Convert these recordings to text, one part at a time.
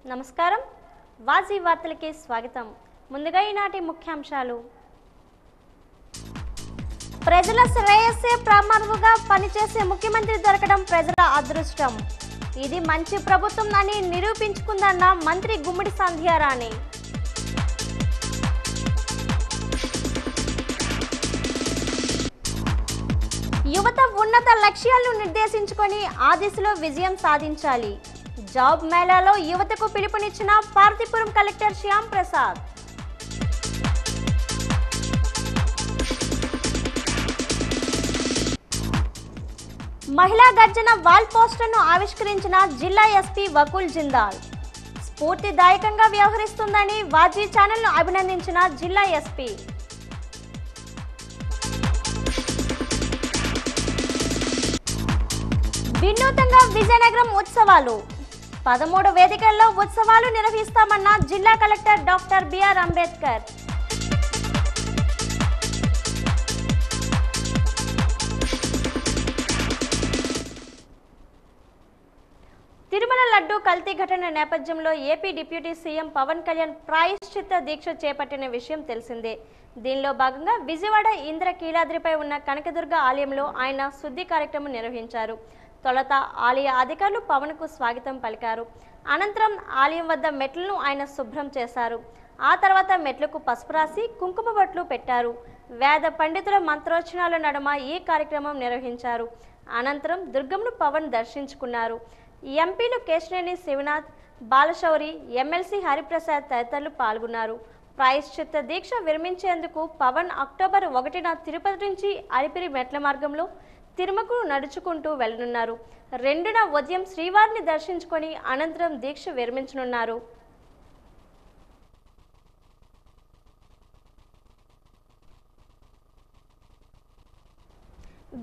నమస్కారం వాజీ వార్తలకి స్వాగతం ముందుగా ఈనాటి ముఖ్యాంశాలు ప్రజల శ్రేయస్సే ప్రమాణముగా పనిచేసే ముఖ్యమంత్రి దొరకడం ప్రజల అదృష్టం ఇది మంచి ప్రభుత్వం అని నిరూపించుకుందన్న మంత్రి గుమ్మడి సంధ్యారాణి యువత ఉన్నత లక్ష్యాలను నిర్దేశించుకొని ఆ దిశలో విజయం సాధించాలి జాబ్ మేళాలో యువతకు పిలుపునిచ్చిన పార్తీపురం కలెక్టర్ శ్యామ్ ప్రసాద్ మహిళా గర్జన వాల్ పోస్టర్ను ఆవిష్కరించిన జిల్లా ఎస్పీ వకుల్ జిందాల్ స్ఫూర్తిదాయకంగా వ్యవహరిస్తుందని వాజీ ఛానల్ను అభినందించిన జిల్లా ఎస్పీ వినూతంగా విజయనగరం ఉత్సవాలు 13 వేదికల్లో ఉత్సవాలు నిర్వహిస్తామన్న జిల్లా collector doctor BR Ambedkar Tirumala laddu కల్తీ ఘటన నేపథ్యంలో AP deputy CM Pawan Kalyan ప్రాయశ్చిత్త దీక్ష చేపట్టిన విషయం తెలిసిందే దీనిలో భాగంగా విజయవాడ ఇంద్రకీలాద్రిపై ఉన్న కనకదుర్గ ఆలయంలో ఆయన శుద్ధి కార్యక్రమం నిర్వహించారు తొలుత ఆలయ అధికారులు పవన్కు స్వాగతం పలికారు అనంతరం ఆలయం వద్ద మెట్లను ఆయన శుభ్రం చేశారు ఆ తర్వాత మెట్లకు పసుపు రాసి కుంకుమ బొట్లు పెట్టారు వేద పండితుల మంత్రోచ్చరణల నడుమ ఈ కార్యక్రమం నిర్వహించారు అనంతరం దుర్గంను పవన్ దర్శించుకున్నారు ఎంపీలు కేశినేని శివనాథ్ బాలశౌరి ఎమ్మెల్సీ హరిప్రసాద్ తదితరులు పాల్గొన్నారు ప్రాయశ్చిత్త దీక్ష విరమించేందుకు పవన్ అక్టోబర్ 1న తిరుపతి నుంచి అలిపిరి మెట్ల మార్గంలో తిరుమలకు నడుచుకుంటూ వెళ్లనున్నారు 2న ఉదయం శ్రీవారిని దర్శించుకొని అనంతరం దీక్ష విరమించనున్నారు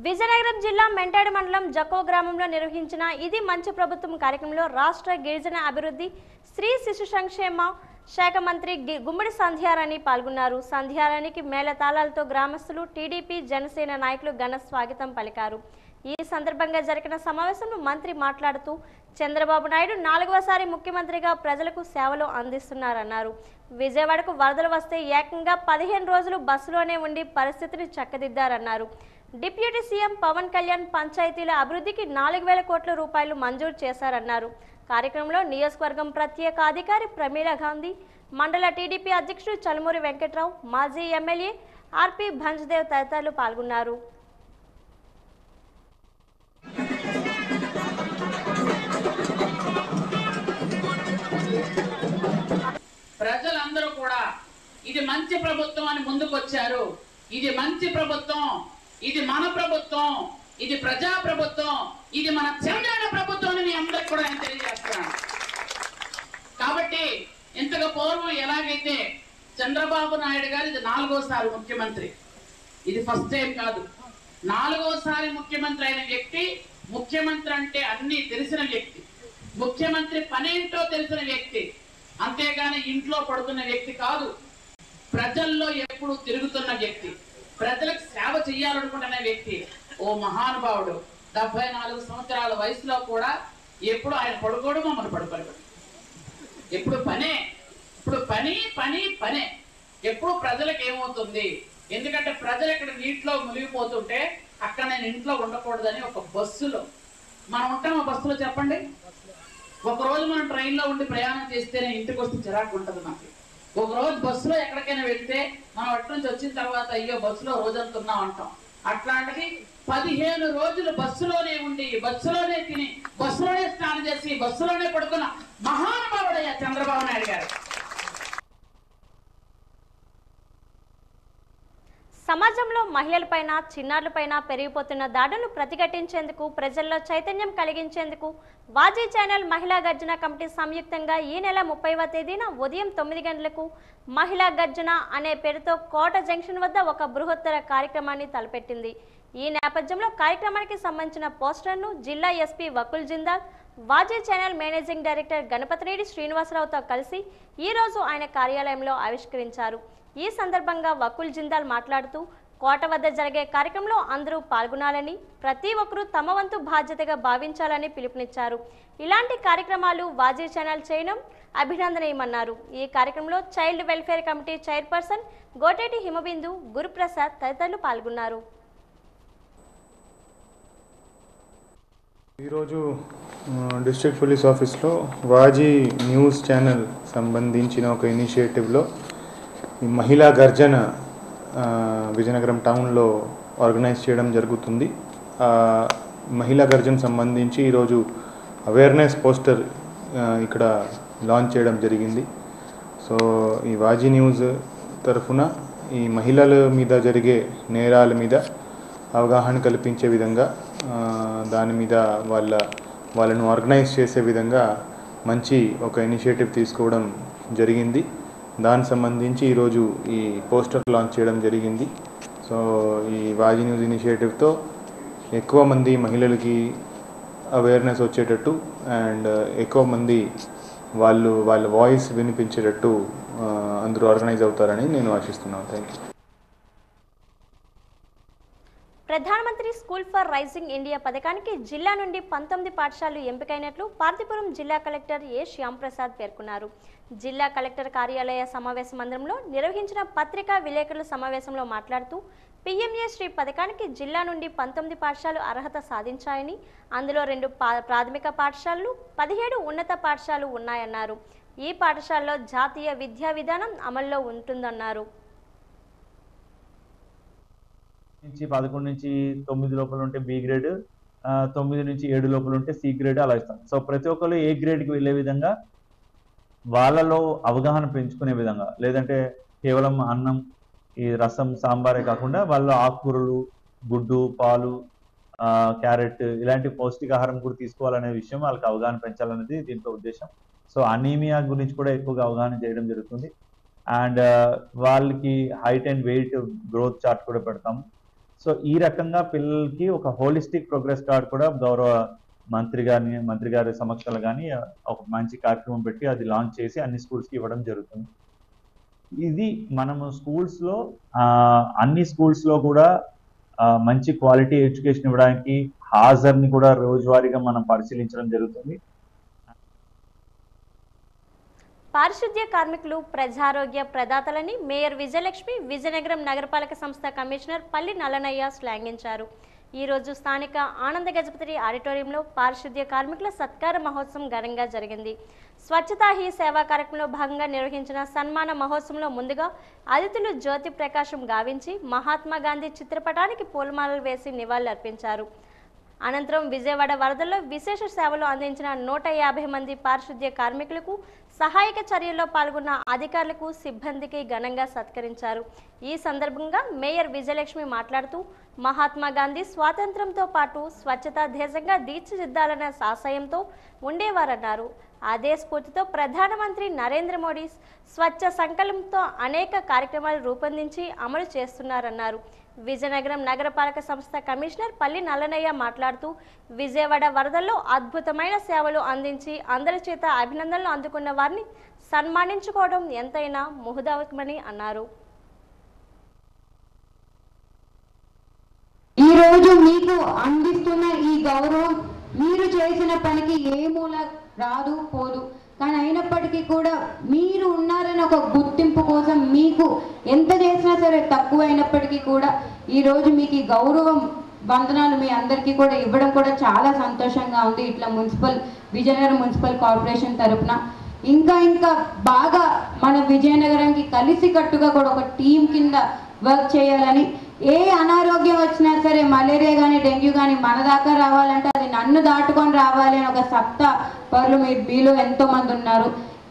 విజయనగరం జిల్లా మెంటాడు మండలం జక్కో గ్రామంలో నిర్వహించిన ఇది మంచి ప్రభుత్వం కార్యక్రమంలో రాష్ట్ర గిరిజన అభివృద్ధి స్త్రీ శిశు సంక్షేమ శాఖ మంత్రి గుమ్మడి సంధ్యారాణి పాల్గొన్నారు సంధ్యారాణికి మేళతాళాలతో గ్రామస్తులు టీడీపీ జనసేన నాయకులు ఘన స్వాగతం పలికారు ఈ సందర్భంగా జరిగిన సమావేశంలో మంత్రి మాట్లాడుతూ చంద్రబాబు నాయుడు 4వసారి ముఖ్యమంత్రిగా ప్రజలకు సేవలు అందిస్తున్నారన్నారు విజయవాడకు వరదలు వస్తే ఏకంగా 15 రోజులు బస్సులోనే ఉండి పరిస్థితిని చక్కదిద్దారన్నారు డిప్యూటీ సీఎం పవన్ కళ్యాణ్ పంచాయతీల అభివృద్ధికి 4,000 కోట్ల రూపాయలు మంజూరు చేశారన్నారు కార్యక్రమంలో నియోజకవర్గం ప్రత్యేక అధికారి ప్రమీల గాంధీ మండల టీడీపీ అధ్యక్షుడు చలమూరి వెంకట్రావు మాజీ ఎమ్మెల్యే ఆర్పి భంజ్దేవ్ తదితరులు పాల్గొన్నారు ప్రజలందరూ కూడా ఇది మంచి ప్రభుత్వం అని ముందుకొచ్చారు ఇది మంచి ప్రభుత్వం ఇది మన ప్రభుత్వం ఇది ప్రజా ప్రభుత్వం ఇది మన తెలంగాణ ప్రభుత్వం అని మీ అందరికి కూడా నేను తెలియజేస్తున్నాను కాబట్టి ఇంతకు పూర్వం ఎలాగైతే చంద్రబాబు నాయుడు గారు ఇది 4వసారి ముఖ్యమంత్రి ఇది ఫస్ట్ టైం కాదు 4వసారి ముఖ్యమంత్రి అయిన వ్యక్తి ముఖ్యమంత్రి అంటే అన్ని తెలిసిన వ్యక్తి ముఖ్యమంత్రి పనేంటో తెలిసిన వ్యక్తి అంతేగాని ఇంట్లో పడుకున్న వ్యక్తి కాదు ప్రజల్లో ఎప్పుడు తిరుగుతున్న వ్యక్తి ప్రజలకు సేవ చేయాలనుకుంటున్న వ్యక్తి ఓ మహానుభావుడు 74 సంవత్సరాల వయసులో కూడా ఎప్పుడు ఆయన పడుకోవడం మమ్మల్ని పడుకోవడం ఎప్పుడు పనే ఇప్పుడు పని పని పనే ఎప్పుడు ప్రజలకు ఏమవుతుంది ఎందుకంటే ప్రజలు ఇక్కడ నీటిలో మునిగిపోతుంటే అక్కడ నేను ఇంట్లో ఉండకూడదని ఒక బస్సులో మనం ఉంటాం ఆ బస్సులో చెప్పండి ఒకరోజు మనం ట్రైన్లో ఉండి ప్రయాణం చేస్తేనే ఇంటికి వస్తే చిరాకు ఉంటుంది మనకి ఒకరోజు బస్సులో ఎక్కడికైనా వెళ్తే మనం అటు నుంచి వచ్చిన తర్వాత అయ్యో బస్సులో రోజంతున్నాం అంటాం అట్లాంటిది 15 రోజులు బస్సులోనే ఉండి బస్సులోనే తిని బస్సులోనే స్నానం చేసి బస్సులోనే పడుకున్న మహానుభావుడయ్యా చంద్రబాబు నాయుడు గారు సమాజంలో మహిళలపైన చిన్నారులపైన పెరిగిపోతున్న దాడులను ప్రతిఘటించేందుకు ప్రజల్లో చైతన్యం కలిగించేందుకు వాజీ ఛానల్ మహిళా గర్జన కమిటీ సంయుక్తంగా ఈ నెల 30వ తేదీన ఉదయం 9 గంటలకు మహిళా గర్జన అనే పేరుతో కోట జంక్షన్ వద్ద ఒక బృహత్తర కార్యక్రమాన్ని తలపెట్టింది ఈ నేపథ్యంలో కార్యక్రమానికి సంబంధించిన పోస్టర్ను జిల్లా SP Vakul Jindal Vaaji channel managing director Ganapathireddy శ్రీనివాసరావుతో కలిసి ఈ రోజు ఆయన కార్యాలయంలో ఆవిష్కరించారు ఈ సందర్భంగా వకుల్ జిందాల్ మాట్లాడుతూ కోట వద్ద జరిగే కార్యక్రమంలో అందరూ పాల్గొనాలని ప్రతి ఒక్కరూ తమ వంతు బాధ్యతగా భావించాలని పిలుపునిచ్చారు ఇలాంటి కార్యక్రమాలు వాజీ ఛానల్ చేయడం అభినందనీయమన్నారు. ఈ కార్యక్రమంలో child welfare committee chairperson Goteti Himabindu, Guruprasad తదితరులు పాల్గొన్నారు. ఈరోజు డిస్ట్రిక్ట్ పోలీస్ ఆఫీస్లో వాజీ న్యూస్ ఛానల్ సంబంధించిన ఒక ఇనిషియేటివ్లో ఈ మహిళా గర్జన విజయనగరం టౌన్లో ఆర్గనైజ్ చేయడం జరుగుతుంది. మహిళా గర్జన సంబంధించి ఈరోజు అవేర్నెస్ పోస్టర్ ఇక్కడ లాంచ్ చేయడం జరిగింది. సో ఈ వాజీ న్యూస్ తరఫున ఈ మహిళల మీద జరిగే నేరాల మీద అవగాహన కల్పించే విధంగా దాని మీద వాళ్ళను ఆర్గనైజ్ చేసే విధంగా మంచి ఒక ఇనిషియేటివ్ తీసుకోవడం జరిగింది. దానికి సంబంధించి ఈరోజు ఈ పోస్టర్ లాంచ్ చేయడం జరిగింది. సో ఈ వాజీ న్యూస్ ఇనిషియేటివ్తో ఎక్కువ మంది మహిళలకి అవేర్నెస్ వచ్చేటట్టు అండ్ ఎక్కువ మంది వాళ్ళ వాయిస్ వినిపించేటట్టు అందరూ ఆర్గనైజ్ అవుతారని నేను ఆశిస్తున్నాను. Thank you. ప్రధానమంత్రి స్కూల్ ఫర్ రైజింగ్ ఇండియా పథకానికి జిల్లా నుండి 19 పాఠశాలలు ఎంపికైనట్లు పార్తీపురం జిల్లా కలెక్టర్ ఏ శ్యాంప్రసాద్ పేర్కొన్నారు. జిల్లా కలెక్టర్ కార్యాలయ సమావేశ మందిరంలో నిర్వహించిన పత్రికా విలేకరుల సమావేశంలో మాట్లాడుతూ PMA శ్రీ పథకానికి జిల్లా నుండి 19 పాఠశాలలు అర్హత సాధించాయని, అందులో 2 ప్రాథమిక పాఠశాలలు, 17 ఉన్నత పాఠశాలలు ఉన్నాయన్నారు. ఈ పాఠశాలలో జాతీయ విద్యా విధానం అమల్లో ఉంటుందన్నారు. 11 నుంచి 9 లోపల ఉంటే బి గ్రేడ్, 9 నుంచి 7 లోపల ఉంటే సి గ్రేడ్ అలా ఇస్తాం. సో ప్రతి ఒక్కరు ఏ గ్రేడ్కి వెళ్ళే విధంగా వాళ్ళలో అవగాహన పెంచుకునే విధంగా, లేదంటే కేవలం అన్నం ఈ రసం సాంబారే కాకుండా వాళ్ళు ఆకుకూరలు, గుడ్డు, పాలు, క్యారెట్ ఇలాంటి పౌష్టికాహారం కూడా తీసుకోవాలనే విషయం వాళ్ళకి అవగాహన పెంచాలనేది దీంట్లో ఉద్దేశం. సో అనీమియా గురించి కూడా ఎక్కువగా అవగాహన చేయడం జరుగుతుంది. అండ్ వాళ్ళకి height and weight growth chart కూడా పెడతాము. సో ఈ రకంగా పిల్లలకి ఒక హోలిస్టిక్ ప్రోగ్రెస్ కార్డ్ కూడా గౌరవ మంత్రి గారి సమక్షంలో కానీ ఒక మంచి కార్యక్రమం పెట్టి అది లాంచ్ చేసి అన్ని స్కూల్స్కి ఇవ్వడం జరుగుతుంది. ఇది మనము స్కూల్స్లో అన్ని స్కూల్స్లో కూడా మంచి క్వాలిటీ ఎడ్యుకేషన్ ఇవ్వడానికి హాజర్ని కూడా రోజువారీగా మనం పరిశీలించడం జరుగుతుంది. పారిశుద్ధ్య కార్మికులు ప్రజారోగ్య ప్రదాతలని మేయర్ విజయలక్ష్మి, విజయనగరం నగరపాలక సంస్థ కమిషనర్ పల్లి నల్లనయ్య శ్లాఘించారు. ఈరోజు స్థానిక ఆనంద గజపతి ఆడిటోరియంలో పారిశుద్ధ్య కార్మికుల సత్కార మహోత్సవం ఘనంగా జరిగింది. స్వచ్ఛతా హీ సేవా కార్యక్రమంలో భాగంగా నిర్వహించిన సన్మాన మహోత్సవంలో ముందుగా అతిథులు జ్యోతి ప్రకాశం గావించి మహాత్మా గాంధీ చిత్రపటానికి పూలమాలలు వేసి నివాళులర్పించారు. అనంతరం విజయవాడ వరదల్లో విశేష సేవలు అందించిన 150 మంది పారిశుద్ధ్య కార్మికులకు, సహాయక చర్యల్లో పాల్గొన్న అధికారులకు, సిబ్బందికి ఘనంగా సత్కరించారు. ఈ సందర్భంగా మేయర్ విజయలక్ష్మి మాట్లాడుతూ మహాత్మా గాంధీ స్వాతంత్ర్యంతో పాటు స్వచ్ఛతా దేశంగా తీర్చిదిద్దాలన్న ఆశయంతో ఉండేవారన్నారు. అదే స్ఫూర్తితో ప్రధానమంత్రి నరేంద్ర మోడీ స్వచ్ఛ సంకల్పంతో అనేక కార్యక్రమాలు రూపొందించి అమలు చేస్తున్నారన్నారు. విజయనగరం నగరపాలక సంస్థ కమిషనర్ పల్లి నల్లనయ్య మాట్లాడుతూ విజయవాడ వరదల్లో అద్భుతమైన సేవలు అందించి అందరి చేత అభినందనలు అందుకున్న వారిని సన్మానించుకోవడం ఎంతైనా ముహుదావకమని అన్నారు. ఈ రోజు మీకు అందిస్తున్న ఈ గౌరవం మీరు చేసిన పనికి ఏ మూల రాదు పోదు, కానీ అయినప్పటికీ కూడా మీరు ఉన్నారని ఒక గుర్తింపు కోసం మీకు ఎంత చేసినా సరే తక్కువ అయినప్పటికీ కూడా ఈరోజు మీకు ఈ గౌరవం వందనాలు మీ అందరికీ కూడా ఇవ్వడం కూడా చాలా సంతోషంగా ఉంది. ఇట్లా విజయనగరం మున్సిపల్ కార్పొరేషన్ తరఫున ఇంకా బాగా మన విజయనగరంకి కలిసికట్టుగా కూడా ఒక టీం కింద వర్క్ చేయాలని, ఏ అనారోగ్యం వచ్చినా సరే మలేరియా కానీ డెంగ్యూ కానీ మన దాకా రావాలంటే అది నన్ను దాటుకొని రావాలి అని ఒక సత్తా పరులు మీలో ఎంతో మంది ఉన్నారు.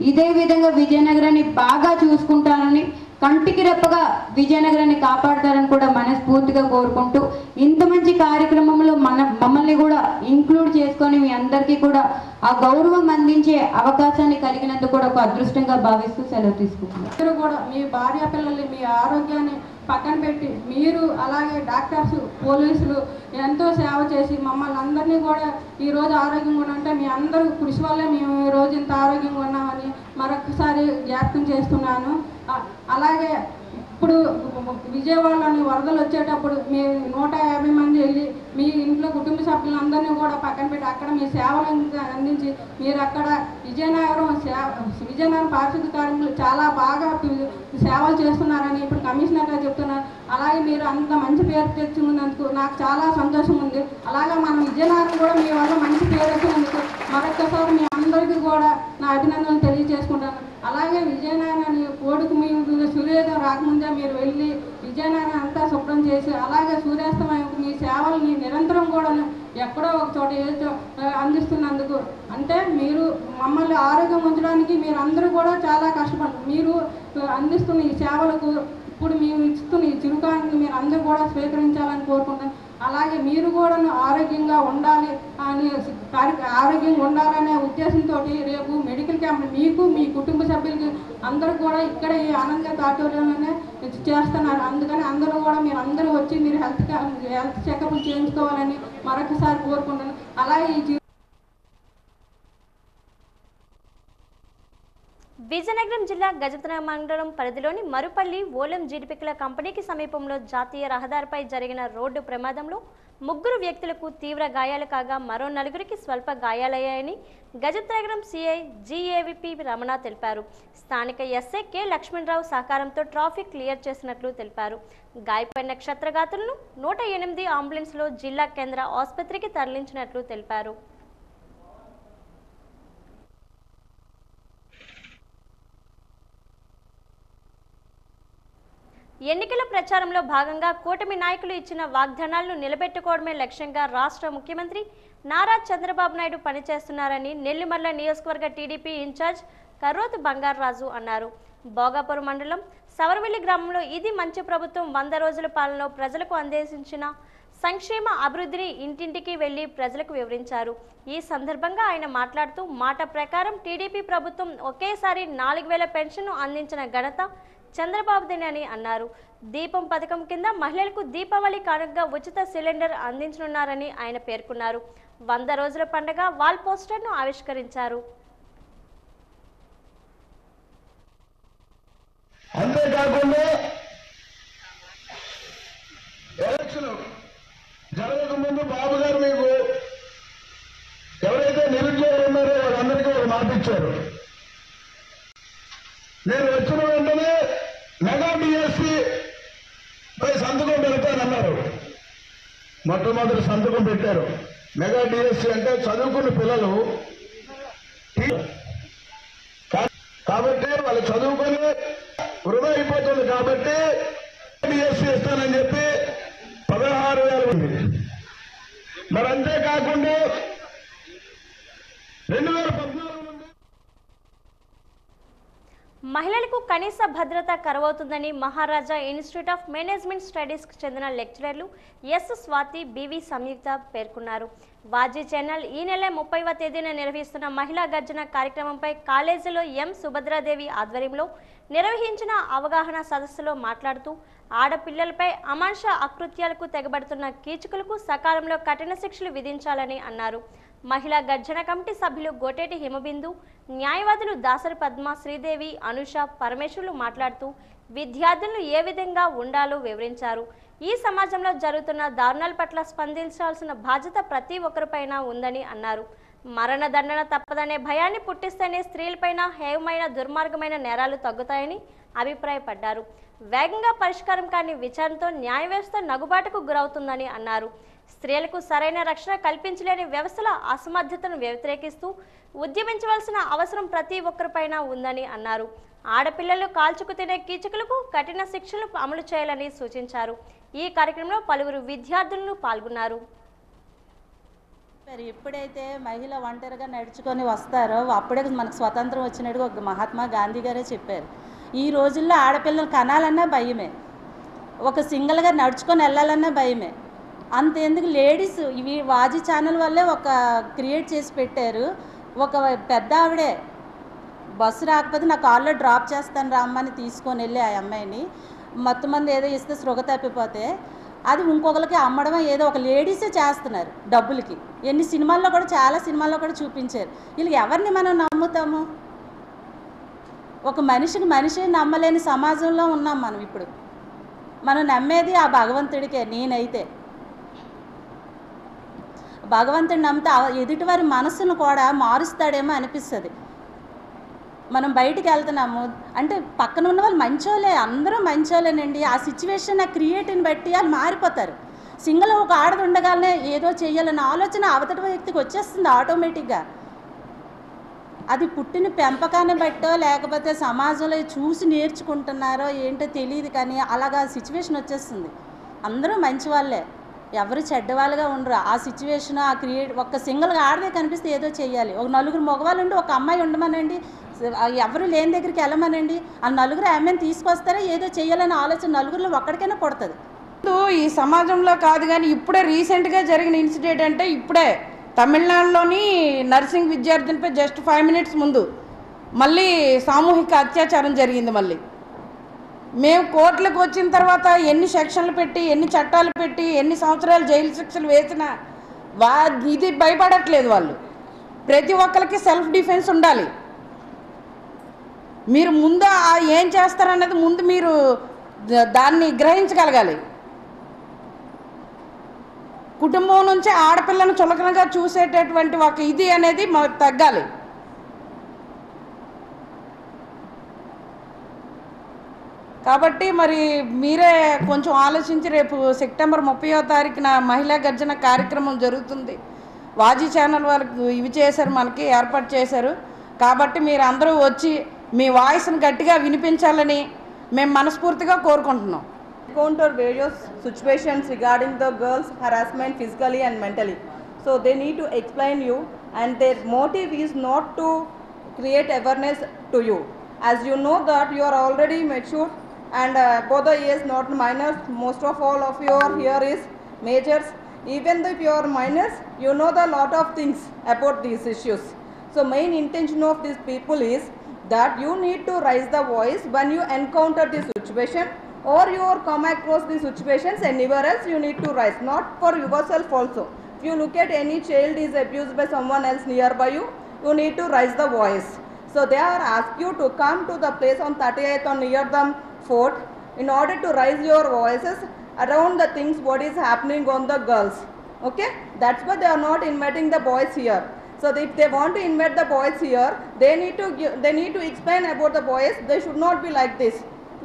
ఇదే విధంగా విజయనగరాన్ని బాగా చూసుకుంటానని, కంటికి రెప్పగా విజయనగరాన్ని కాపాడతారని కూడా మనస్ఫూర్తిగా కోరుకుంటూ ఇంత మంచి కార్యక్రమంలో మమ్మల్ని కూడా ఇంక్లూడ్ చేసుకొని మీ అందరికీ కూడా ఆ గౌరవం అందించే అవకాశాన్ని కలిగినందుకు కూడా ఒక అదృష్టంగా భావిస్తూ సెలవు తీసుకుంటున్నాను. మీరు కూడా మీ భార్య పిల్లల్ని మీ ఆరోగ్యాన్ని పక్కన పెట్టి మీరు అలాగే డాక్టర్స్, పోలీసులు ఎంతో సేవ చేసి మమ్మల్ని అందరినీ కూడా ఈరోజు ఆరోగ్యంగా ఉన్నంటే మీ అందరూ కృషి వల్లే మేము ఈరోజు ఇంత ఆరోగ్యంగా ఉన్నామని మరొకసారి జ్ఞాపకం చేస్తున్నాను. అలాగే ఇప్పుడు విజయవాడలోని వరదలు వచ్చేటప్పుడు మీ 150 మంది వెళ్ళి మీ ఇంట్లో కుటుంబ సభ్యులందరినీ కూడా పక్కన పెట్టి అక్కడ మీ సేవలను అందించి మీరు అక్కడ విజయనగరం పారిశుద్ధ కార్మికులు చాలా బాగా సేవలు చేస్తున్నారని ఇప్పుడు కమిషనర్ గారు చెప్తున్నారు. అలాగే మీరు అంత మంచి పేరు తెచ్చుకున్నందుకు నాకు చాలా సంతోషం ఉంది. అలాగే మన విజయనగరం కూడా మీ వల్ల మంచి పేరు వచ్చినందుకు మరొకసారి మీ అందరికీ కూడా నా అభినందనలు తెలియజేసుకుంటాను. అలాగే విజయనగరాన్ని కోడుకు మీ సూర్యోదయం రాకముందే మీరు వెళ్ళి విజయనగరం అంతా శుభ్రం చేసి అలాగే సూర్యాస్తమయం మీ సేవల్ని నిరంతరం కూడా ఎక్కడో ఒక చోట ఏదో అందిస్తున్నందుకు అంటే మీరు మమ్మల్ని ఆరోగ్యం ఉంచడానికి మీరు అందరూ కూడా చాలా కష్టపడుతున్నారు. మీరు అందిస్తున్న ఈ సేవలకు ఇప్పుడు మేము ఇస్తున్న ఈ చిరుకాన్ని మీరు అందరూ కూడా స్వీకరించాలని కోరుకుంటున్నాను. అలాగే మీరు కూడా ఆరోగ్యంగా ఉండాలి ఆరోగ్యంగా ఉండాలనే ఉద్దేశంతో రేపు మెడికల్ క్యాంప్ మీకు మీ కుటుంబ సభ్యులకి అందరూ కూడా ఇక్కడ ఈ ఆనంద్ ఆడిటోరియంలోనే చేస్తున్నారు. అందుకని అందరూ కూడా మీరు అందరూ వచ్చి మీరు హెల్త్ చెకప్లు చేయించుకోవాలని మరొకసారి కోరుకుంటున్నాను. అలాగే ఈ విజయనగరం జిల్లా గజపతినగరం మండలం పరిధిలోని మరుపల్లి ఓలం జీడిపిక్కల కంపెనీకి సమీపంలో జాతీయ రహదారిపై జరిగిన రోడ్డు ప్రమాదంలో 3 వ్యక్తులకు తీవ్ర గాయాలు కాగా మరో 4కి స్వల్ప గాయాలయ్యాయని గజపతినగరం సిఐ జిఏవిపి రమణ తెలిపారు. స్థానిక ఎస్ఐ కె లక్ష్మణరావు సహకారంతో ట్రాఫిక్ క్లియర్ చేసినట్లు తెలిపారు. గాయపడిన క్షత్రఘాతులను 108 అంబులెన్స్లో జిల్లా కేంద్ర ఆసుపత్రికి తరలించినట్లు తెలిపారు. ఎన్నికల ప్రచారంలో భాగంగా కూటమి నాయకులు ఇచ్చిన వాగ్దానాలను నిలబెట్టుకోవడమే లక్ష్యంగా రాష్ట్ర ముఖ్యమంత్రి నారా చంద్రబాబు నాయుడు పనిచేస్తున్నారని నెల్లిమర్ల నియోజకవర్గ టీడీపీ ఇన్ఛార్జ్ కర్రోతు బంగారరాజు అన్నారు. భోగాపురం మండలం సవరవెల్లి గ్రామంలో ఇది మంచి ప్రభుత్వం 100 రోజుల పాలనలో ప్రజలకు అందించిన సంక్షేమ అభివృద్ధిని ఇంటింటికి వెళ్లి ప్రజలకు వివరించారు. ఈ సందర్భంగా ఆయన మాట్లాడుతూ మాట ప్రకారం టీడీపీ ప్రభుత్వం ఒకేసారి 4000 పెన్షన్ను అందించిన ఘనత చంద్రబాబుదేనని అన్నారు. దీపం పథకం కింద మహిళలకు దీపావళి కానుకగా ఉచిత సిలిండర్ అందించనున్నారని ఆయన పేర్కొన్నారు. 100 రోజుల పండుగ వాల్ పోస్టర్ను ఆవిష్కరించారు. అంతేకాకుండా ఎలక్షన్ జరగక ముందు బాబు గారు మీకు ఎవరైతే నిరుద్యోగులు ఉన్నారో వాళ్ళందరికీ ఒక మాట ఇచ్చారు. నేను వచ్చిన వెంటనే మెగా డిఎస్సి పై సంతకం పెడతానన్నారు. మొట్టమొదటి సంతకం పెట్టారు. మెగా డిఎస్సి అంటే చదువుకున్న పిల్లలు కాబట్టి వాళ్ళు చదువుకొని వృధా అయిపోతుంది కాబట్టి డిఎస్సి ఇస్తానని చెప్పి 16,000 ఉంది. మరి అంతేకాకుండా 2014 మహిళలకు కనీస భద్రత కరువవుతుందని మహారాజా ఇన్స్టిట్యూట్ ఆఫ్ మేనేజ్మెంట్ స్టడీస్కు చెందిన లెక్చరర్లు ఎస్ స్వాతి బివి సంయుక్త పేర్కొన్నారు. వాజీ ఛానల్ ఈ నెల 30వ తేదీన నిర్వహిస్తున్న మహిళా గర్జన కార్యక్రమంపై కాలేజీలో ఎం సుభద్రాదేవి ఆధ్వర్యంలో నిర్వహించిన అవగాహన సదస్సులో మాట్లాడుతూ ఆడపిల్లలపై అమానుష అకృత్యాలకు తెగబడుతున్న కీచకులకు సకాలంలో కఠిన శిక్షలు విధించాలని అన్నారు. మహిళా గర్జన కమిటీ సభ్యులు గోటేటి హిమబిందు, న్యాయవాదులు దాసరి పద్మ, శ్రీదేవి, అనుష, పరమేశ్వర్లు మాట్లాడుతూ విద్యార్థులను ఏ విధంగా ఉండాలో వివరించారు. ఈ సమాజంలో జరుగుతున్న దారుణాల పట్ల స్పందించాల్సిన బాధ్యత ప్రతి ఒక్కరిపైన ఉందని అన్నారు. మరణ దండన తప్పదనే భయాన్ని పుట్టిస్తేనే స్త్రీలపైన హేయమైన దుర్మార్గమైన నేరాలు తగ్గుతాయని అభిప్రాయపడ్డారు. వేగంగా పరిష్కారం కాని విచారణతో న్యాయ వ్యవస్థ నగుబాటుకు గురవుతుందని అన్నారు. స్త్రీలకు సరైన రక్షణ కల్పించలేని వ్యవస్థల అసమర్థతను వ్యతిరేకిస్తూ ఉద్యమించవలసిన అవసరం ప్రతి ఒక్కరిపైన ఉందని అన్నారు. ఆడపిల్లలు కాల్చుకు తినే కీచకులకు కఠిన శిక్షలు అమలు చేయాలని సూచించారు. ఈ కార్యక్రమంలో పలువురు విద్యార్థులు పాల్గొన్నారు. ఎప్పుడైతే మహిళ ఒంటరిగా నడుచుకొని వస్తారో అప్పుడే మనకు స్వతంత్రం వచ్చినట్టుగా ఒక మహాత్మా గాంధీ గారే చెప్పారు. ఈ రోజుల్లో ఆడపిల్లలు కనాలన్నా భయమే, ఒక సింగిల్గా నడుచుకొని వెళ్ళాలన్నా భయమే. అంతెందుకు లేడీస్ ఇవి వాజీ ఛానల్ వల్లే ఒక క్రియేట్ చేసి పెట్టారు. ఒక పెద్ద ఆవిడే బస్సు రాకపోతే నా కాల్లో డ్రాప్ చేస్తాను రామ్మని తీసుకొని వెళ్ళి ఆ అమ్మాయిని మొత్తం మంది ఏదో ఇస్తే సృగ తప్పిపోతే అది ఇంకొకరికి అమ్మడం ఏదో ఒక లేడీసే చేస్తున్నారు డబ్బులకి. ఎన్ని సినిమాల్లో కూడా చాలా సినిమాల్లో కూడా చూపించారు. వీళ్ళు ఎవరిని మనం నమ్ముతాము? ఒక మనిషికి మనిషి నమ్మలేని సమాజంలో ఉన్నాం మనం ఇప్పుడు. మనం నమ్మేది ఆ భగవంతుడికే. నేనైతే భగవంతుడిని నమ్మితే ఎదుటివారి మనసును కూడా మారుస్తాడేమో అనిపిస్తుంది. మనం బయటికి వెళ్తున్నాము అంటే పక్కన ఉన్న వాళ్ళు మంచోళ్ళే, అందరూ మంచోళ్ళేనండి. ఆ సిచ్యువేషన్, ఆ క్రియేటివ్ని బట్టి వాళ్ళు మారిపోతారు. సింగిల్ ఒక ఆడది ఉండగానే ఏదో చేయాలన్న ఆలోచన అవతటి వ్యక్తికి వచ్చేస్తుంది ఆటోమేటిక్గా. అది పుట్టిన పెంపకాన్ని బట్టో లేకపోతే సమాజంలో చూసి నేర్చుకుంటున్నారో ఏంటో తెలియదు, కానీ అలాగా సిచ్యువేషన్ వచ్చేస్తుంది. అందరూ మంచి వాళ్ళే, ఎవరు చెడ్డవాళ్ళుగా ఉండరు. ఆ సిచ్యువేషన్, ఆ ఒక్క సింగిల్గా ఆడదే కనిపిస్తే ఏదో చేయాలి. ఒక నలుగురు మగవాళ్ళు ఉండి ఒక అమ్మాయి ఉండమనండి, ఎవరు లేని దగ్గరికి వెళ్ళమనండి, ఆ నలుగురు అమ్మాయిని తీసుకొస్తారా ఏదో చేయాలనే ఆలోచన నలుగురిలో ఒక్కడికైనా కొడుతుంది. ఈ సమాజంలో కాదు కానీ ఇప్పుడే రీసెంట్గా జరిగిన ఇన్సిడెంట్ అంటే ఇప్పుడే తమిళనాడులోని నర్సింగ్ విద్యార్థినిపై జస్ట్ 5 minutes ముందు మళ్ళీ సామూహిక అత్యాచారం జరిగింది. మళ్ళీ మేము కోర్టులకు వచ్చిన తర్వాత ఎన్ని సెక్షన్లు పెట్టి, ఎన్ని చట్టాలు పెట్టి, ఎన్ని సంవత్సరాలు జైలు శిక్షలు వేసినా ఇది భయపడట్లేదు వాళ్ళు. ప్రతి ఒక్కరికి సెల్ఫ్ డిఫెన్స్ ఉండాలి. మీరు ముందు ఏం చేస్తారన్నది ముందు మీరు దాన్ని గ్రహించగలగాలి. కుటుంబం నుంచి ఆడపిల్లను చులకనగా చూసేటటువంటి ఒక ఇది అనేది మనకు తగ్గాలి. కాబట్టి మరి మీరే కొంచెం ఆలోచించి రేపు సెప్టెంబర్ 30వ తారీఖున మహిళా గర్జన కార్యక్రమం జరుగుతుంది. వాజీ ఛానల్ వాళ్ళకు ఇవి చేశారు, మనకి ఏర్పాటు చేశారు. కాబట్టి మీరు అందరూ వచ్చి మీ వాయిస్ని గట్టిగా వినిపించాలని మేము మనస్ఫూర్తిగా కోరుకుంటున్నాం. Encounter various situations regarding the girls' harassment physically and mentally. So they need to explain you, and their motive is not to create awareness to you. As you know that you are already mature and both the age not minors. Most of all of you are here is majors. Even though if you are minors, you know the lot of things about these issues. So main intention of these people is that you need to raise the voice when you encounter this situation, or you come across these situations anywhere else. You need to rise, not for yourself also. If you look at any child is abused by someone else nearby you, you need to raise the voice. So they are asked you to come to the place on 38th on near the fort in order to raise your voices around the things what is happening on the girls. Okay, that's why they are not inviting the boys here. So if they want to invite the boys here, they need to explain about the boys. They should not be like this.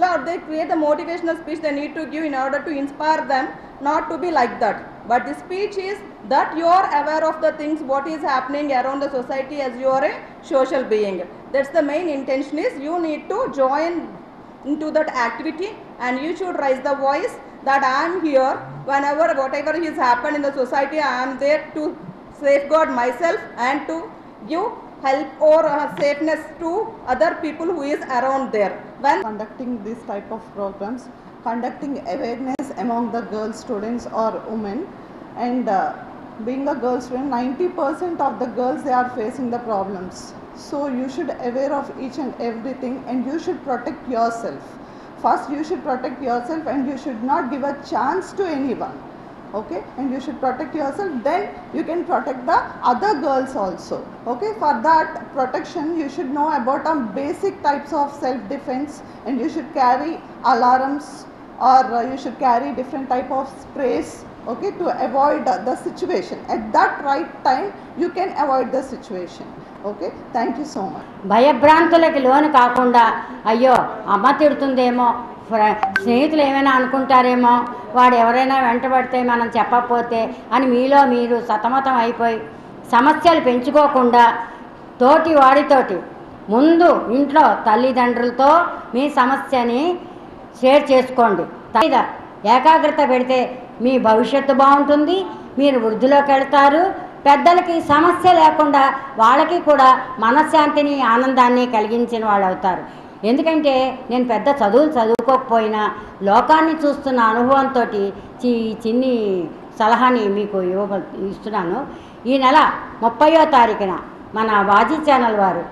Lord, they create a motivational speech they need to give in order to inspire them not to be like that. But the speech is that you are aware of the things what is happening around the society as you are a social being. That's the main intention is you need to join into that activity, and you should raise the voice that I am here whenever whatever is happened in the society. I am there to safeguard myself and to give help or safeness to other people who is around there. When conducting this type of programs, conducting awareness among the girl students or women, and being a girl student, 90% of the girls, they are facing the problems. So you should aware of each and everything, and you should protect yourself. First you should protect yourself, and you should not give a chance to anyone. Okay, and you should protect yourself, then you can protect the other girls also. Okay, for that protection you should know about basic types of self defense, and you should carry alarms, or you should carry different type of sprays, okay, to avoid the situation. At that right time you can avoid the situation. Okay, thank you so much. భయభ్రాంతులకి లోను కాకుండా అయ్యో అమ్మ తిడుతుందేమో, స్నేహితులు ఏమైనా అనుకుంటారేమో, వాడు ఎవరైనా వెంటబడితే మనం చెప్పకపోతే అని మీలో మీరు సతమతం అయిపోయి సమస్యలు పెంచుకోకుండా తోటి వాడితోటి ముందు ఇంట్లో తల్లిదండ్రులతో మీ సమస్యని షేర్ చేసుకోండి. ఏకాగ్రత పెడితే మీ భవిష్యత్తు బాగుంటుంది, మీరు వృద్ధిలోకి వెళ్తారు. పెద్దలకి సమస్య లేకుండా వాళ్ళకి కూడా మనశ్శాంతిని ఆనందాన్ని కలిగించిన వాళ్ళు అవుతారు. ఎందుకంటే నేను పెద్ద చదువులు చదువుకోకపోయినా లోకాన్ని చూస్తున్న అనుభవంతో చిన్ని సలహాని మీకు ఇస్తున్నాను. ఈ నెల 30వ తారీఖున మన వాజీ ఛానల్ వారు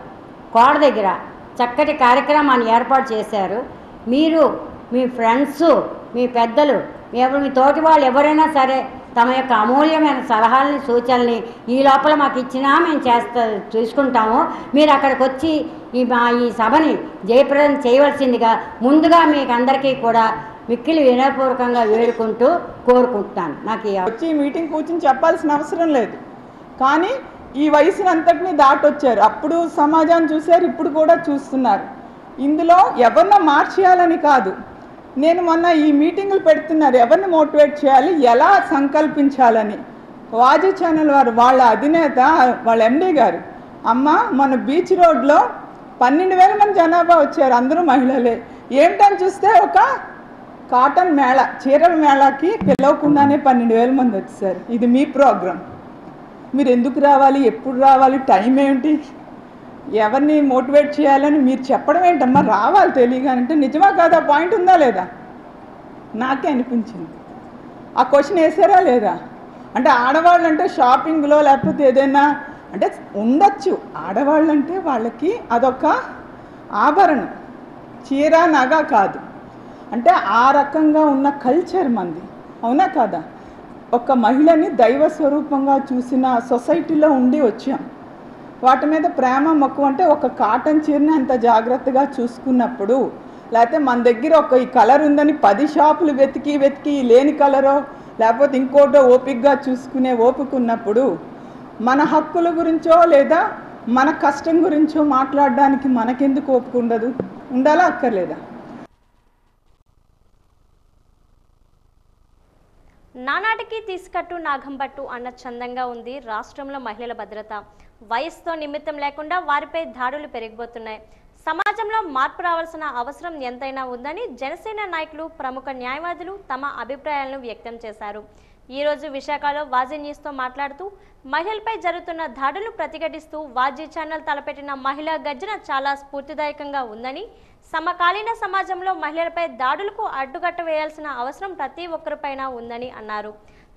కోడ దగ్గర చక్కటి కార్యక్రమాన్ని ఏర్పాటు చేశారు. మీరు మీ ఫ్రెండ్స్, మీ పెద్దలు, మీ తోటి వాళ్ళు ఎవరైనా సరే తమ యొక్క అమూల్యమైన సలహాలని సూచనల్ని ఈ లోపల మాకు ఇచ్చినా మేము చూసుకుంటాము. మీరు అక్కడికి వచ్చి ఈ సభని జయప్రదం చేయవలసిందిగా ముందుగా మీకు అందరికీ కూడా మిక్కిలి వినయపూర్వకంగా వేడుకుంటూ కోరుకుంటున్నాను. నాకు వచ్చి మీటింగ్ కూర్చొని చెప్పాల్సిన అవసరం లేదు, కానీ ఈ వయసునంతటిని దాటొచ్చారు. అప్పుడు సమాజాన్ని చూశారు, ఇప్పుడు కూడా చూస్తున్నారు. ఇందులో ఎవరినో మార్చేయాలని కాదు. నేను మొన్న ఈ మీటింగులు పెడుతున్నారు, ఎవరిని మోటివేట్ చేయాలి, ఎలా సంకల్పించాలని. వాజీ ఛానల్ వారు వాళ్ళ అధినేత వాళ్ళ ఎండి గారు, అమ్మ మన బీచ్ రోడ్లో 12,000 మంది జనాభా వచ్చారు, అందరూ మహిళలే. ఏమిటని చూస్తే ఒక కాటన్ మేళ, చీరల మేళాకి పిలవకుండానే 12,000 మంది వచ్చారు. ఇది మీ ప్రోగ్రాం, మీరు ఎందుకు రావాలి, ఎప్పుడు రావాలి, టైం ఏమిటి, ఎవరిని మోటివేట్ చేయాలని మీరు చెప్పడం ఏంటమ్మా, రావాలి తెలియగానంటే నిజమా కాదా, పాయింట్ ఉందా లేదా? నాకే అనిపించింది. ఆ క్వశ్చన్ వేసారా లేదా? అంటే ఆడవాళ్ళు అంటే షాపింగ్లో లేకపోతే ఏదైనా అంటే ఉండొచ్చు, ఆడవాళ్ళంటే వాళ్ళకి అదొక ఆభరణం, చీర నగ కాదు. అంటే ఆ రకంగా ఉన్న కల్చర్ మంది, అవునా కాదా? ఒక మహిళని దైవ స్వరూపంగా చూసిన సొసైటీలో ఉండి వచ్చాం. వాటి మీద ప్రేమ మక్కువ అంటే ఒక కాటన్ చీరని అంత జాగ్రత్తగా చూసుకున్నప్పుడు, లేకపోతే మన దగ్గర ఒక ఈ కలర్ ఉందని 10 షాపులు వెతికి లేని కలరో లేకపోతే ఇంకోటో ఓపికగా చూసుకునే ఓపిక ఉన్నప్పుడు మన హక్కుల గురించో లేదా మన కష్టం గురించో మాట్లాడడానికి మనకెందుకు ఓపిక ఉండదు? ఉండాలా అక్కర్లేదా? నానాటికి తీసుకట్టు నాగంపట్టు అన్న చందంగా ఉంది రాష్ట్రంలో మహిళల భద్రత. వయసుతో నిమిత్తం లేకుండా వారిపై దాడులు పెరిగిపోతున్నాయి. సమాజంలో మార్పు రావాల్సిన అవసరం ఎంతైనా ఉందని జనసేన నాయకులు, ప్రముఖ న్యాయవాదులు తమ అభిప్రాయాలను వ్యక్తం చేశారు. ఈరోజు విశాఖలో వాజీ న్యూస్తో మాట్లాడుతూ మహిళలపై జరుగుతున్న దాడులను ప్రతిఘటిస్తూ వాజీ ఛానల్ తలపెట్టిన మహిళా గర్జన చాలా స్ఫూర్తిదాయకంగా ఉందని, సమకాలీన సమాజంలో మహిళలపై దాడులకు అడ్డుకట్ట వేయాల్సిన అవసరం ప్రతి ఒక్కరిపైన ఉందని అన్నారు.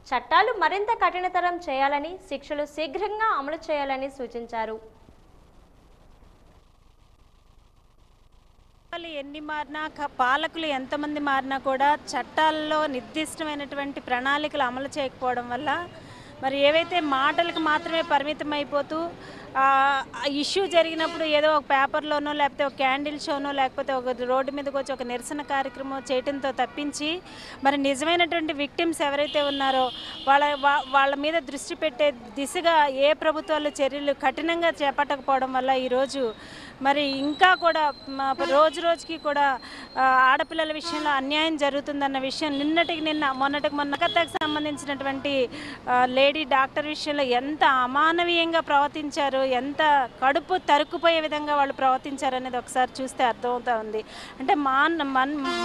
చట్టాలు మరింత కఠినతరం చేయాలని, శిక్షలు శీఘ్రంగా అమలు చేయాలని సూచించారు. ఎన్ని మారినా, పాలకులు ఎంతమంది మారినా కూడా చట్టాల్లో నిర్దిష్టమైనటువంటి ప్రణాళికలు అమలు చేయకపోవడం వల్ల మరి ఏవైతే మాటలకు మాత్రమే పరిమితం అయిపోతూ ఇష్యూ జరిగినప్పుడు ఏదో ఒక పేపర్లోనో లేకపోతే ఒక క్యాండిల్ షోనో లేకపోతే ఒక రోడ్డు మీదకి వచ్చి ఒక నిరసన కార్యక్రమం చేయడంతో తప్పించి మరి నిజమైనటువంటి విక్టిమ్స్ ఎవరైతే ఉన్నారో వాళ్ళ మీద దృష్టి పెట్టే దిశగా ఏ ప్రభుత్వాలు చర్యలు కఠినంగా చేపట్టకపోవడం వల్ల ఈరోజు మరి ఇంకా కూడా రోజు రోజుకి కూడా ఆడపిల్లల విషయంలో అన్యాయం జరుగుతుందన్న విషయం మొన్నటికి కథకు సంబంధించినటువంటి లేడీ డాక్టర్ విషయంలో ఎంత అమానవీయంగా ప్రవర్తించారు, ఎంత కడుపు తరుక్కుపోయే విధంగా వాళ్ళు ప్రవర్తించారు అనేది ఒకసారి చూస్తే అర్థమవుతా ఉంది. అంటే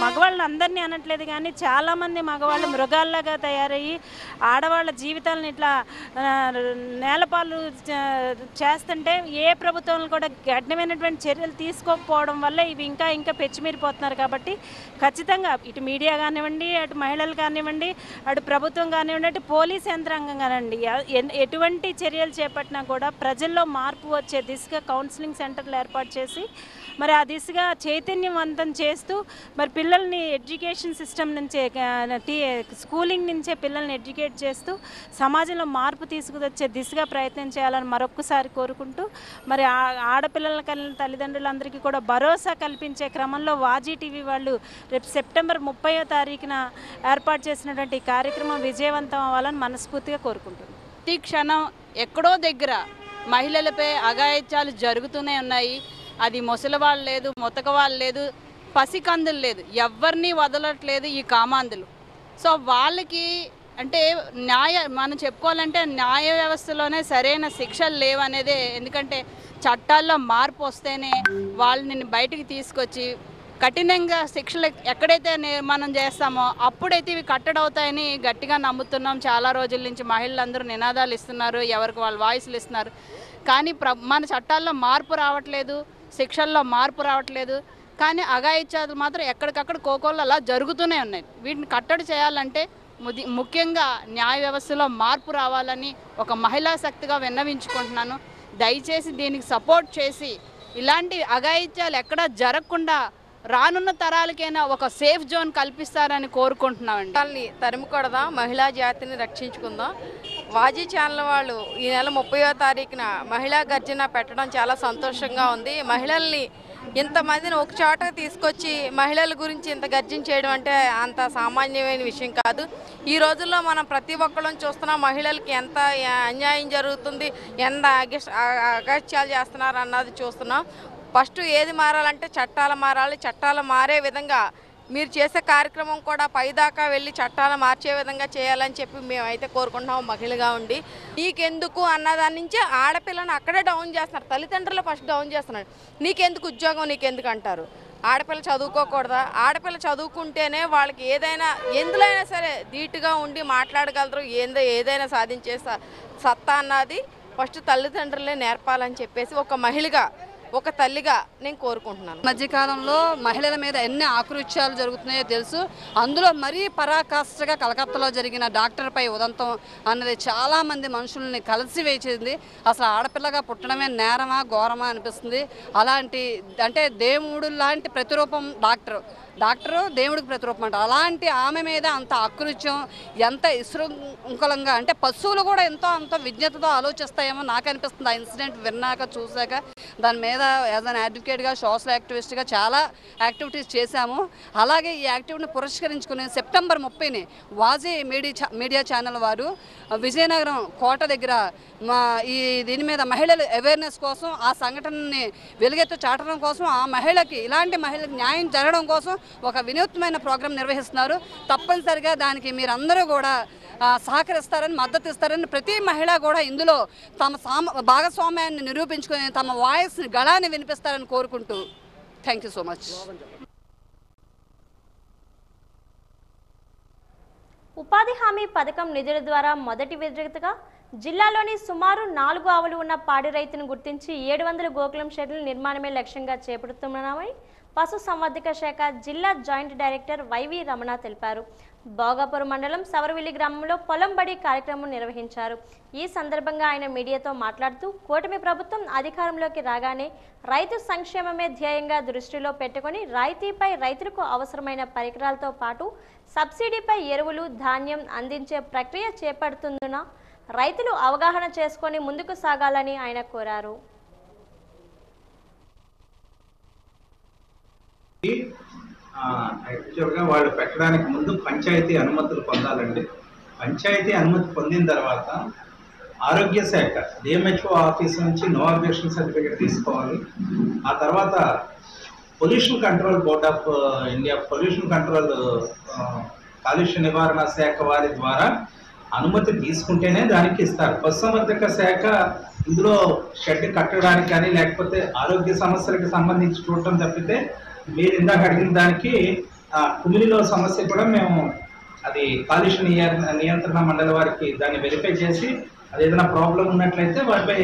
మగవాళ్ళని అందరినీ అనట్లేదు, కానీ చాలామంది మగవాళ్ళు మృగాల్లాగా తయారయ్యి ఆడవాళ్ళ జీవితాలను ఇట్లా నేలపాలు చేస్తుంటే ఏ ప్రభుత్వాలు కూడా కఠినమైన చర్యలు తీసుకోకపోవడం వల్ల ఇవి ఇంకా పెచ్చిమీరిపోతున్నారు. కాబట్టి ఖచ్చితంగా ఇటు మీడియా కానివ్వండి, అటు మహిళలు కానివ్వండి, అటు ప్రభుత్వం కానివ్వండి, అటు పోలీస్ యంత్రాంగం కానివ్వండి, ఎటువంటి చర్యలు చేపట్టినా కూడా ప్రజల్లో మార్పు వచ్చే దిశగా కౌన్సిలింగ్ సెంటర్లు ఏర్పాటు చేసి మరి ఆ దిశగా చైతన్యవంతం చేస్తూ మరి పిల్లల్ని ఎడ్యుకేషన్ సిస్టమ్ నుంచే స్కూలింగ్ నుంచే పిల్లల్ని ఎడ్యుకేట్ చేస్తూ సమాజంలో మార్పు తీసుకువచ్చే దిశగా ప్రయత్నం చేయాలని మరొక్కసారి కోరుకుంటూ మరి ఆడపిల్లల తల్లిదండ్రులందరికీ కూడా భరోసా కల్పించే క్రమంలో వాజీ టీవీ వాళ్ళు రేపు సెప్టెంబర్ 30వ తారీఖున ఏర్పాటు చేసినటువంటి కార్యక్రమం విజయవంతం అవ్వాలని మనస్ఫూర్తిగా కోరుకుంటున్నాను. ప్రతి క్షణం ఎక్కడో దగ్గర మహిళలపై అఘాయిత్యాలు జరుగుతూనే ఉన్నాయి. అది ముసలివాళ్ళు లేదు, మొతకవాళ్ళు లేదు, పసికందులు లేదు, ఎవరిని వదలట్లేదు ఈ కామాంధులు. సో వాళ్ళకి అంటే మనం చెప్పుకోవాలంటే న్యాయ వ్యవస్థలోనే సరైన శిక్షలు లేవనేదే. ఎందుకంటే చట్టాల్లో మార్పు వస్తేనే వాళ్ళని బయటికి తీసుకొచ్చి కఠినంగా శిక్షలు ఎక్కడైతే మనం చేస్తామో అప్పుడైతే ఇవి కట్టడవుతాయని గట్టిగా నమ్ముతున్నాం. చాలా రోజుల నుంచి మహిళలందరూ నినాదాలు ఇస్తున్నారు, ఎవరికి వాళ్ళు వాయిస్లు ఇస్తున్నారు. కానీ మన చట్టాల్లో మార్పు రావట్లేదు, శిక్షల్లో మార్పు రావట్లేదు. కానీ అఘాయిత్యాలు మాత్రం ఎక్కడికక్కడ కోకోళ్ళు అలా జరుగుతూనే ఉన్నాయి. వీటిని కట్టడి చేయాలంటే ముఖ్యంగా న్యాయ వ్యవస్థలో మార్పు రావాలని ఒక మహిళా శక్తిగా విన్నవించుకుంటున్నాను. దయచేసి దీనికి సపోర్ట్ చేసి ఇలాంటి అఘాయిత్యాలు ఎక్కడా జరగకుండా రానున్న తరాలకైనా ఒక సేఫ్ జోన్ కల్పిస్తారని కోరుకుంటున్నామండి. తరిమికొడదాం, మహిళా జాతిని రక్షించుకుందాం. వాజీ ఛానల్ వాళ్ళు ఈ నెల 30వ తారీఖున మహిళా గర్జన పెట్టడం చాలా సంతోషంగా ఉంది. మహిళల్ని ఇంతమందిని ఒక చోట తీసుకొచ్చి మహిళల గురించి ఇంత గర్జన చేయడం అంటే అంత సామాన్యమైన విషయం కాదు. ఈ రోజుల్లో మనం ప్రతి ఒక్కళ్ళం చూస్తున్నాం మహిళలకి ఎంత అన్యాయం జరుగుతుంది, ఎంత అగత్యాలు చేస్తున్నారు అన్నది చూస్తున్నాం. ఫస్ట్ ఏది మారాలంటే చట్టాలు మారాలి. చట్టాలు మారే విధంగా మీరు చేసే కార్యక్రమం కూడా పైదాకా వెళ్ళి చట్టాలు మార్చే విధంగా చేయాలని చెప్పి మేమైతే కోరుకుంటున్నాం మహిళగా ఉండి. నీకెందుకు అన్నదాని నుంచి ఆడపిల్లను అక్కడే డౌన్ చేస్తున్నారు, తల్లిదండ్రులు ఫస్ట్ డౌన్ చేస్తున్నారు. నీకెందుకు ఉద్యోగం, నీకెందుకు అంటారు. ఆడపిల్ల చదువుకోకూడదా? ఆడపిల్ల చదువుకుంటేనే వాళ్ళకి ఏదైనా ఎందులో అయినా సరే ధీటుగా ఉండి మాట్లాడగలరు, ఏదైనా సాధించే సత్తా అన్నది ఫస్ట్ తల్లిదండ్రులే నేర్పాలని చెప్పేసి ఒక మహిళగా, ఒక తల్లిగా నేను కోరుకుంటున్నాను. మధ్యకాలంలో మహిళల మీద ఎన్ని ఆకృత్యాలు జరుగుతున్నాయో తెలుసు. అందులో మరీ పరాకాష్ఠగా కలకత్తాలో జరిగిన డాక్టర్పై ఉదంతం అన్నది చాలామంది మనుషుల్ని కలిసి వేసింది. అసలు ఆడపిల్లగా పుట్టడమే నేరమా ఘోరమా అనిపిస్తుంది. అలాంటి అంటే దేవుడు లాంటి ప్రతిరూపం డాక్టరు దేవుడికి ప్రతిరూపం అంట. అలాంటి ఆమె మీద అంత ఆకృత్యం, ఎంత ఇశృంఖలంగా అంటే పశువులు కూడా అంత విజ్ఞతతో ఆలోచిస్తాయేమో నాకు అనిపిస్తుంది. ఆ ఇన్సిడెంట్ విన్నాక చూశాక దాని మీద యాజ్ అన్ అడ్వకేట్గా, సోషల్ యాక్టివిస్ట్గా చాలా యాక్టివిటీస్ చేశాము. అలాగే ఈ యాక్టివిటీని పురస్కరించుకుని సెప్టెంబర్ 30ని వాజీ మీడియా ఛానల్ వారు విజయనగరం కోట దగ్గర దీని మీద మహిళల అవేర్నెస్ కోసం, ఆ సంఘటనని వెలుగెత్తు చాటడం కోసం, ఆ మహిళకి ఇలాంటి మహిళలకు న్యాయం జరగడం కోసం ఒక వినూత్నమైన ప్రోగ్రాం నిర్వహిస్తున్నారు. తప్పనిసరిగా దానికి మీరందరూ కూడా సహకరిస్తారని, మద్దతు ఇస్తారని, ప్రతి మహిళ కూడా ఇందులో తమ భాగస్వామ్యాన్ని నిరూపించుకొని తమ వాయిస్ని గళాన్ని వినిపిస్తారని కోరుకుంటూ థ్యాంక్ యూ సో మచ్. ఉపాధి హామీ పథకం నిధుల ద్వారా మొదటి విడతగా జిల్లాలోని సుమారు 4 ఆవులు ఉన్న పాడి రైతును గుర్తించి 700 గోకులం షెడ్ల నిర్మాణమే లక్ష్యంగా చేపడుతున్నామని పశుసంవర్ధక శాఖ జిల్లా జాయింట్ డైరెక్టర్ వైవి రమణ తెలిపారు. భోగాపురం మండలం సవరవిల్లి గ్రామంలో పొలం బడి కార్యక్రమం నిర్వహించారు. ఈ సందర్భంగా ఆయన మీడియాతో మాట్లాడుతూ కూటమి ప్రభుత్వం అధికారంలోకి రాగానే రైతు సంక్షేమమే ధ్యేయంగా దృష్టిలో పెట్టుకుని రాయితీపై రైతులకు అవసరమైన పరికరాలతో పాటు సబ్సిడీపై ఎరువులు, ధాన్యం అందించే ప్రక్రియ చేపడుతుందన్న రైతులు అవగాహన చేసుకొని ముందుకు సాగాలని ఆయన కోరారు. యాక్చువల్గా వాళ్ళు పెట్టడానికి ముందు పంచాయతీ అనుమతులు పొందాలండి. పంచాయతీ అనుమతి పొందిన తర్వాత ఆరోగ్య శాఖ డిఎంహెచ్ఓ ఆఫీస్ నుంచి నో అబ్జెక్షన్ సర్టిఫికేట్ తీసుకోవాలి. ఆ తర్వాత pollution control board of India, pollution control కాలుష్య నివారణ శాఖ వారి ద్వారా అనుమతి తీసుకుంటేనే దానికి ఇస్తారు. పశుసంవర్ధక శాఖ ఇందులో షెడ్ కట్టడానికి కానీ లేకపోతే ఆరోగ్య సమస్యలకు సంబంధించి చూడటం తప్పితే మీరు ఇందాక అడిగిన దానికి కుమిలిలో సమస్య కూడా మేము అది కాలుష్య నియంత్రణ మండలి వారికి దాన్ని వెరిఫై చేసి అది ఏదైనా ప్రాబ్లం ఉన్నట్లయితే వాటిపై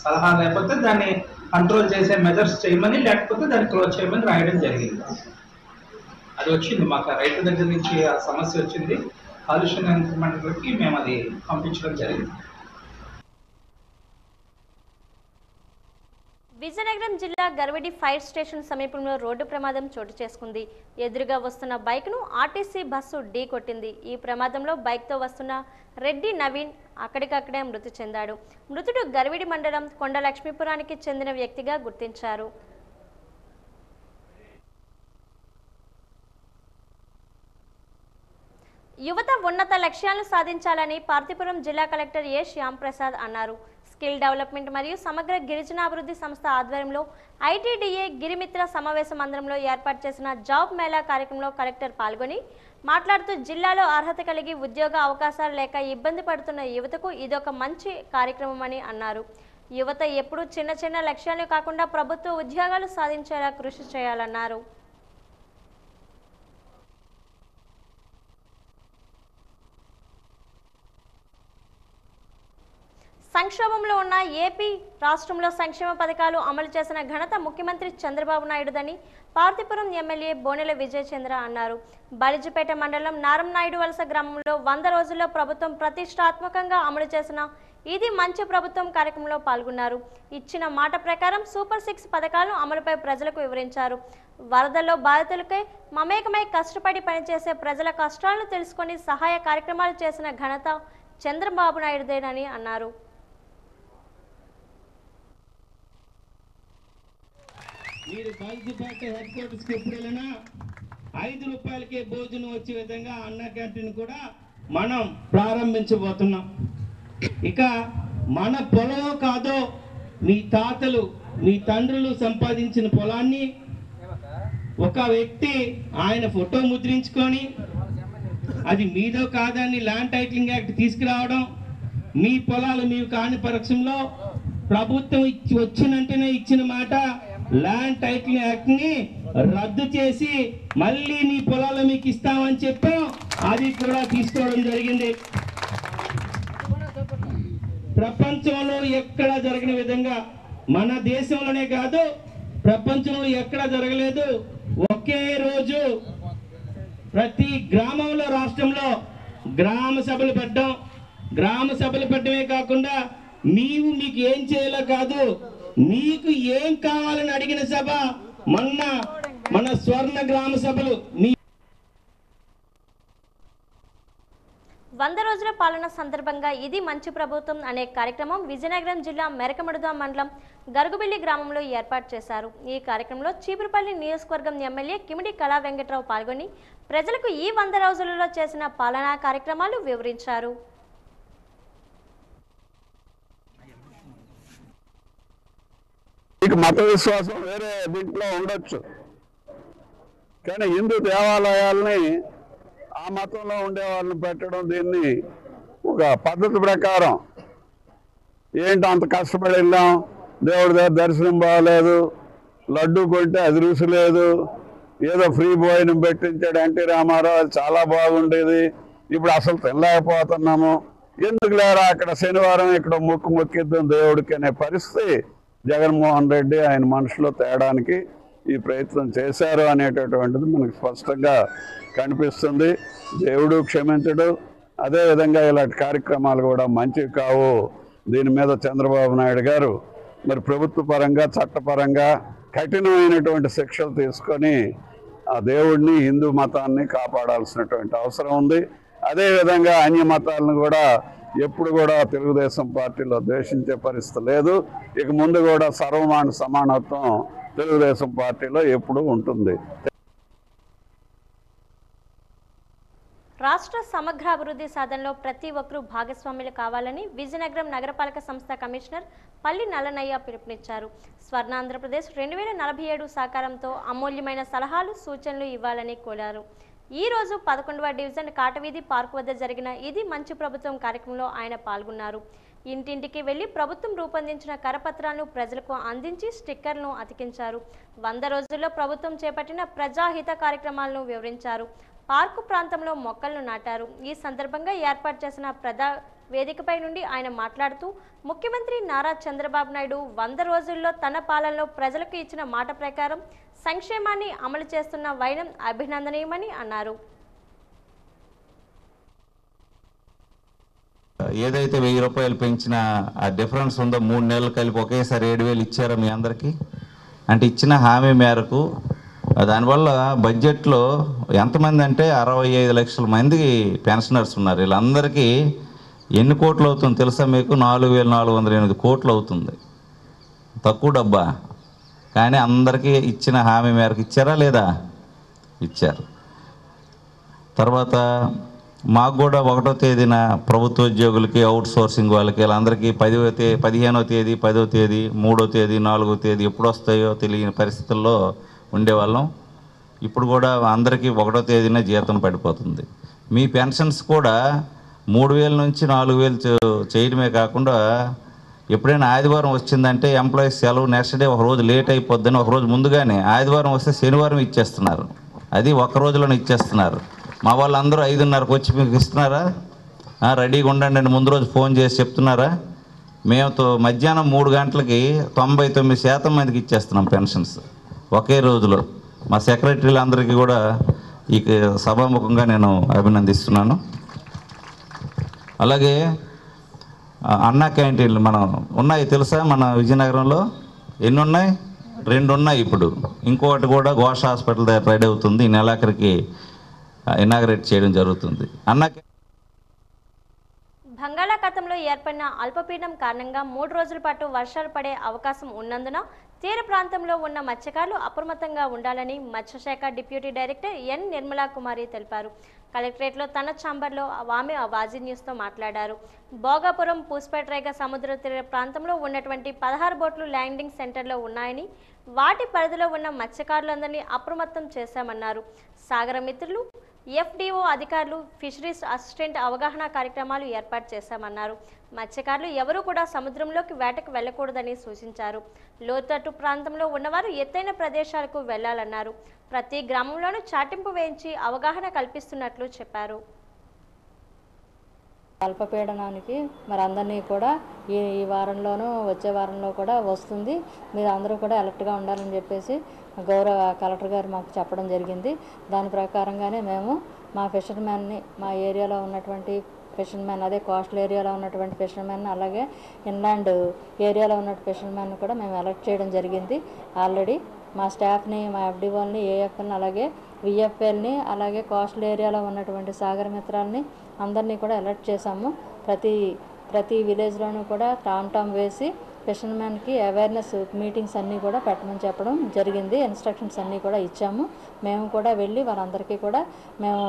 సలహా లేకపోతే దాన్ని కంట్రోల్ చేసే మెజర్స్ చేయమని, లేకపోతే దాన్ని క్లోజ్ చేయమని రాయడం జరిగింది. అది వచ్చింది మాకు రైతు దగ్గర నుంచి ఆ సమస్య వచ్చింది. కాలుష్య నియంత్రణ మండలికి మేము అది పంపించడం జరిగింది. విజయనగరం జిల్లా గర్విడి ఫైర్ స్టేషన్ సమీపంలో రోడ్డు ప్రమాదం చోటు చేసుకుంది. ఎదురుగా వస్తున్న బైక్ను ఆర్టీసీ బస్సు ఢీ కొట్టింది. ఈ ప్రమాదంలో బైక్తో వస్తున్న రెడ్డి నవీన్ అక్కడికక్కడే మృతి చెందాడు. మృతుడు గర్విడి మండలం కొండ లక్ష్మీపురానికి చెందిన వ్యక్తిగా గుర్తించారు. యువత ఉన్నత లక్ష్యాలను సాధించాలని పార్తీపురం జిల్లా కలెక్టర్ ఏ శ్యామ్ ప్రసాద్ అన్నారు. స్కిల్ డెవలప్మెంట్ మరియు సమగ్ర గిరిజనాభివృద్ధి సంస్థ ఆధ్వర్యంలో ఐటీడీఏ గిరిమిత్ర సమావేశ మందిరంలో ఏర్పాటు చేసిన జాబ్ మేళా కార్యక్రమంలో కలెక్టర్ పాల్గొని మాట్లాడుతూ జిల్లాలో అర్హత కలిగి ఉద్యోగ అవకాశాలు లేక ఇబ్బంది పడుతున్న యువతకు ఇదొక మంచి కార్యక్రమమని అన్నారు. యువత ఎప్పుడూ చిన్న చిన్న లక్ష్యాలు కాకుండా ప్రభుత్వ ఉద్యోగాలు సాధించేలా కృషి చేయాలన్నారు. సంక్షోభంలో ఉన్న ఏపీ రాష్ట్రంలో సంక్షేమ పథకాలు అమలు చేసిన ఘనత ముఖ్యమంత్రి చంద్రబాబు నాయుడుదని పార్తీపురం ఎమ్మెల్యే బోనెల విజయచంద్ర అన్నారు. బలిజిపేట మండలం నారంనాయుడు వలస గ్రామంలో 100 రోజుల్లో ప్రభుత్వం ప్రతిష్టాత్మకంగా అమలు చేసిన ఇది మంచి ప్రభుత్వం కార్యక్రమంలో పాల్గొన్నారు. ఇచ్చిన మాట ప్రకారం సూపర్ 6 పథకాలను అమలుపై ప్రజలకు వివరించారు. వరదల్లో బాధితులకై మమేకమై కష్టపడి పనిచేసే ప్రజల కష్టాలను తెలుసుకొని సహాయ కార్యక్రమాలు చేసిన ఘనత చంద్రబాబు నాయుడుదేనని అన్నారు. మీరు బల్జిపేట హెడ్ క్వార్టర్స్కి ఎప్పుడు వెళ్ళినా 5 రూపాయలకే భోజనం వచ్చే విధంగా అన్న క్యాంటీన్ కూడా మనం ప్రారంభించబోతున్నాం. ఇక మన పొలం కాదో మీ తాతలు మీ తండ్రులు సంపాదించిన పొలాన్ని ఒక వ్యక్తి ఆయన ఫోటో ముద్రించుకొని అది మీదో కాదని ల్యాండ్ టైటిలింగ్ యాక్ట్ తీసుకురావడం, మీ పొలాలు మీకు కాని పక్షంలో ప్రభుత్వం వచ్చినంటేనే ఇచ్చిన మాట ల్యాండ్ టైటిలింగ్ యాక్ట్ ని రద్దు చేసి మళ్ళీ మీ పొలాలు మీకు ఇస్తామని చెప్పాం. అది కూడా తీసుకోవడం జరిగింది. ప్రపంచంలో ఎక్కడ జరగని విధంగా, మన దేశంలోనే కాదు ప్రపంచంలో ఎక్కడ జరగలేదు, ఒకే రోజు ప్రతి గ్రామంలో రాష్ట్రంలో గ్రామ సభలు పెట్టడం. గ్రామ సభలు పెట్టడమే కాకుండా మీకు ఏం చేయాలో కాదు, మీకు ఏం కావాలని అడిగిన సభ మన స్వర్ణ గ్రామ సభలు. 100 రోజుల పాలన సందర్భంగా ఇది మంచి ప్రభుత్వం అనే కార్యక్రమం విజయనగరం జిల్లా మెరకమడుద మండలం గరుగుబిల్లి గ్రామంలో ఏర్పాటు చేశారు. ఈ కార్యక్రమంలో చీపురుపల్లి నియోజకవర్గం ఎమ్మెల్యే కిమిడి కళా వెంకట్రావు పాల్గొని ప్రజలకు ఈ 100 రోజులలో చేసిన పాలనా కార్యక్రమాలు వివరించారు. మత విశ్వాసం వేరే దీంట్లో ఉండొచ్చు, కానీ హిందూ దేవాలయాల్ని ఆ మతంలో ఉండే వాళ్ళని పెట్టడం, దీన్ని ఒక పద్ధతి ప్రకారం ఏంటి అంత కష్టపడి వెళ్ళాం, దేవుడి దగ్గర దర్శనం బాగలేదు, లడ్డు కొంటే అది రుచి లేదు, ఏదో ఫ్రీ భోజనం పెట్టించాడు ఎన్టీ రామారావు, అది చాలా బాగుండేది, ఇప్పుడు అసలు తినలేకపోతున్నాము, ఎందుకు లేరా అక్కడ శనివారం ఇక్కడ మొక్కిద్దాం దేవుడికి అనే పరిస్థితి జగన్మోహన్ రెడ్డి ఆయన మనసులో తేడానికి ఈ ప్రయత్నం చేశారు అనేటటువంటిది మనకు స్పష్టంగా కనిపిస్తుంది. దేవుడు క్షమించడు, అదేవిధంగా ఇలాంటి కార్యక్రమాలు కూడా మంచివి కావు. దీని మీద చంద్రబాబు నాయుడు గారు మరి ప్రభుత్వ పరంగా చట్టపరంగా కఠినమైనటువంటి శిక్షలు తీసుకొని ఆ దేవుడిని హిందూ మతాన్ని కాపాడాల్సినటువంటి అవసరం ఉంది. అదేవిధంగా అన్య మతాలను కూడా ఎప్పుడు కూడా తెలుగుదేశం పార్టీలో ద్వేషించే పరిస్థితి లేదు. ఇక ముందు కూడా సర్వమాన సమానత్వం తెలుగుదేశం పార్టీలో ఎప్పుడూ ఉంటుంది. రాష్ట్ర సమగ్ర అభివృద్ధి సాధనలో ప్రతి ఒక్కరూ భాగస్వాములు కావాలని విజయనగరం నగరపాలక సంస్థ కమిషనర్ పల్లి నల్లనయ్య పిలుపునిచ్చారు. స్వర్ణాంధ్రప్రదేశ్ 2047 సాకారంతో అమూల్యమైన సలహాలు సూచనలు ఇవ్వాలని కోరారు. ఈ రోజు 11వ డివిజన్ కాటవీధి పార్క్ వద్ద జరిగిన ఇది మంచి ప్రభుత్వం కార్యక్రమంలో ఆయన పాల్గొన్నారు. ఇంటింటికి వెళ్లి ప్రభుత్వం రూపొందించిన కరపత్రాలను ప్రజలకు అందించి స్టిక్కర్లను అతికించారు. 100 రోజుల్లో ప్రభుత్వం చేపట్టిన ప్రజాహిత కార్యక్రమాలను వివరించారు. పార్కు ప్రాంతంలో మొక్కలను నాటారు. ఈ సందర్భంగా ఏర్పాటు చేసిన ప్రజా వేదికపై నుండి ఆయన మాట్లాడుతూ ముఖ్యమంత్రి నారా చంద్రబాబు నాయుడు 100 రోజుల్లో తన పాలనలో ప్రజలకు ఇచ్చిన మాట ప్రకారం సంక్షేమాన్ని అమలు చేస్తున్న వైనం అభినందనీయమని అన్నారు. ఏదైతే 1000 రూపాయలు పెంచిన ఆ డిఫరెన్స్ ఉందో 3 నెలలు కలిపి ఒకేసారి 7000 ఇచ్చారా మీ అందరికీ? అంటే ఇచ్చిన హామీ మేరకు దానివల్ల బడ్జెట్లో ఎంతమంది అంటే 65 లక్షల మంది పెన్షనర్స్ ఉన్నారు. వీళ్ళందరికీ ఎన్ని కోట్లు అవుతుంది తెలుసా మీకు? 4408 కోట్లు అవుతుంది. తక్కువ డబ్బా, కానీ అందరికీ ఇచ్చిన హామీ మేరకు ఇచ్చారా లేదా? ఇచ్చారు. తర్వాత మాకు కూడా 1వ తేదీన ప్రభుత్వ ఉద్యోగులకి, అవుట్ సోర్సింగ్ వాళ్ళకి వీళ్ళందరికీ 15వ తేదీ 10వ తేదీ 3వ తేదీ 4వ తేదీ ఎప్పుడు వస్తాయో తెలియని పరిస్థితుల్లో ఉండేవాళ్ళం. ఇప్పుడు కూడా అందరికీ 1వ తేదీనే జీతం పడిపోతుంది. మీ పెన్షన్స్ కూడా 3000 నుంచి 4000 చేయడమే కాకుండా ఎప్పుడైనా ఆదివారం వచ్చిందంటే ఎంప్లాయీస్ సెలవు నెక్స్ట్ డే ఒక రోజు లేట్ అయిపోద్దని ఒక రోజు ముందుగానే ఆదివారం వస్తే శనివారం ఇచ్చేస్తున్నారు. అది ఒక రోజులోనే ఇచ్చేస్తున్నారు. మా వాళ్ళందరూ 5:30కి వచ్చి మీకు ఇస్తున్నారా? రెడీగా ఉండండి అని ముందు రోజు ఫోన్ చేసి చెప్తున్నారా? మేము మధ్యాహ్నం 3 గంటలకి 99% మందికి ఇచ్చేస్తున్నాం పెన్షన్స్ ఒకే రోజులో. మా సెక్రటరీలు అందరికీ కూడా ఈ సభాముఖంగా నేను అభినందిస్తున్నాను. అలాగే అన్నా క్యాంటీన్లు మనం ఉన్నాయి తెలుసా? మన విజయనగరంలో ఎన్ని ఉన్నాయి? 2 ఉన్నాయి. ఇప్పుడు ఇంకొకటి కూడా ఘోష హాస్పిటల్ దగ్గర రెడీ అవుతుంది. ఈ నెలాఖరికి ఇనాగరేట్ చేయడం జరుగుతుంది. బంగాళాఖాతంలో ఏర్పడిన అల్పపీడనం కారణంగా 3 రోజుల పాటు వర్షాలు పడే అవకాశం ఉన్నందున తీర ప్రాంతంలో ఉన్న మత్స్యకారులు అప్రమత్తంగా ఉండాలని మత్స్యశాఖ డిప్యూటీ డైరెక్టర్ ఎన్ నిర్మలా కుమారి తెలిపారు. కలెక్టరేట్లో తన ఛాంబర్లో ఆమె వాజీ న్యూస్తో మాట్లాడారు. భోగాపురం, పూస్పేట రేగ సముద్ర తీర ప్రాంతంలో ఉన్నటువంటి 16 బోట్లు ల్యాండింగ్ సెంటర్లో ఉన్నాయని, వాటి పరిధిలో ఉన్న మత్స్యకారులందరినీ అప్రమత్తం చేశామన్నారు. సాగర మిత్రులు, FDO అధికారులు, ఫిషరీస్ అసిస్టెంట్ అవగాహన కార్యక్రమాలు ఏర్పాటు చేశామన్నారు. మత్స్యకారులు ఎవరూ కూడా సముద్రంలోకి వేటకు వెళ్లకూడదని సూచించారు. లోతట్టు ప్రాంతంలో ఉన్నవారు ఎత్తైన ప్రదేశాలకు వెళ్లాలన్నారు. ప్రతి గ్రామంలోనూ చాటింపు వేయించి అవగాహన కల్పిస్తున్నట్లు చెప్పారు. అల్పపీడనానికి మరి అందరినీ కూడా ఈ వారంలోనూ వచ్చే వారంలో కూడా వస్తుంది, మీరు అందరూ కూడా అలర్ట్గా ఉండాలని చెప్పేసి గౌరవ కలెక్టర్ గారు మాకు చెప్పడం జరిగింది. దాని ప్రకారంగానే మేము మా ఫిషర్మెన్ని, మా ఏరియాలో ఉన్నటువంటి ఫిషర్మెన్, అదే కోస్టల్ ఏరియాలో ఉన్నటువంటి ఫిషర్మెన్, అలాగే ఇన్లాండ్ ఏరియాలో ఉన్న ఫిషర్మెన్ కూడా మేము అలర్ట్ చేయడం జరిగింది. ఆల్రెడీ మా స్టాఫ్ని, మా FDOని, AFLని, అలాగే VFLని, అలాగే కోస్టల్ ఏరియాలో ఉన్నటువంటి సాగర మిత్రాలని అందరినీ కూడా అలర్ట్ చేశాము. ప్రతి విలేజ్లోనూ కూడా టామ్ వేసి ఫిషర్మెన్కి అవేర్నెస్ మీటింగ్స్ అన్నీ కూడా పెట్టమని చెప్పడం జరిగింది. ఇన్స్ట్రక్షన్స్ అన్నీ కూడా ఇచ్చాము. మేము కూడా వెళ్ళి వారందరికీ కూడా మేము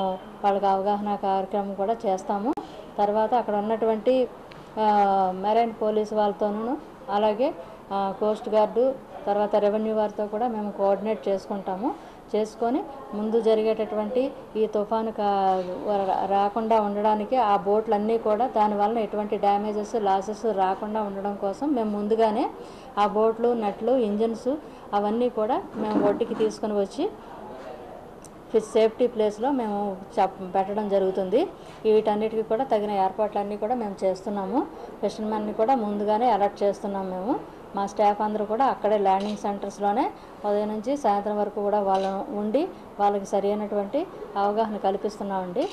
వాళ్ళకి అవగాహన కార్యక్రమం కూడా చేస్తాము. తర్వాత అక్కడ ఉన్నటువంటి మెరైన్ పోలీస్ వాళ్ళతోనూ, అలాగే కోస్ట్ గార్డు, తర్వాత రెవెన్యూ వారితో కూడా మేము కోఆర్డినేట్ చేసుకొని ముందు జరిగేటటువంటి ఈ తుఫాను రాకుండా ఉండడానికి ఆ బోట్లన్నీ కూడా దానివల్ల ఎటువంటి డ్యామేజెస్, లాసెస్ రాకుండా ఉండడం కోసం మేము ముందుగానే ఆ బోట్లు, నెట్లు, ఇంజిన్స్ అవన్నీ కూడా మేము ఒడ్డుకి తీసుకొని వచ్చి సేఫ్టీ ప్లేస్లో మేము పెట్టడం జరుగుతుంది. వీటన్నిటికీ కూడా తగిన ఏర్పాట్లన్నీ కూడా మేము చేస్తున్నాము. ఫిషర్మెన్ని కూడా ముందుగానే అలర్ట్ చేస్తున్నాము. మేము మా స్టాఫ్ అందరూ కూడా అక్కడే ల్యాండింగ్ సెంటర్స్లోనే ఉదయం నుంచి సాయంత్రం వరకు కూడా వాళ్ళను ఉండి వాళ్ళకి సరైనటువంటి అవగాహన కల్పిస్తున్నామండి.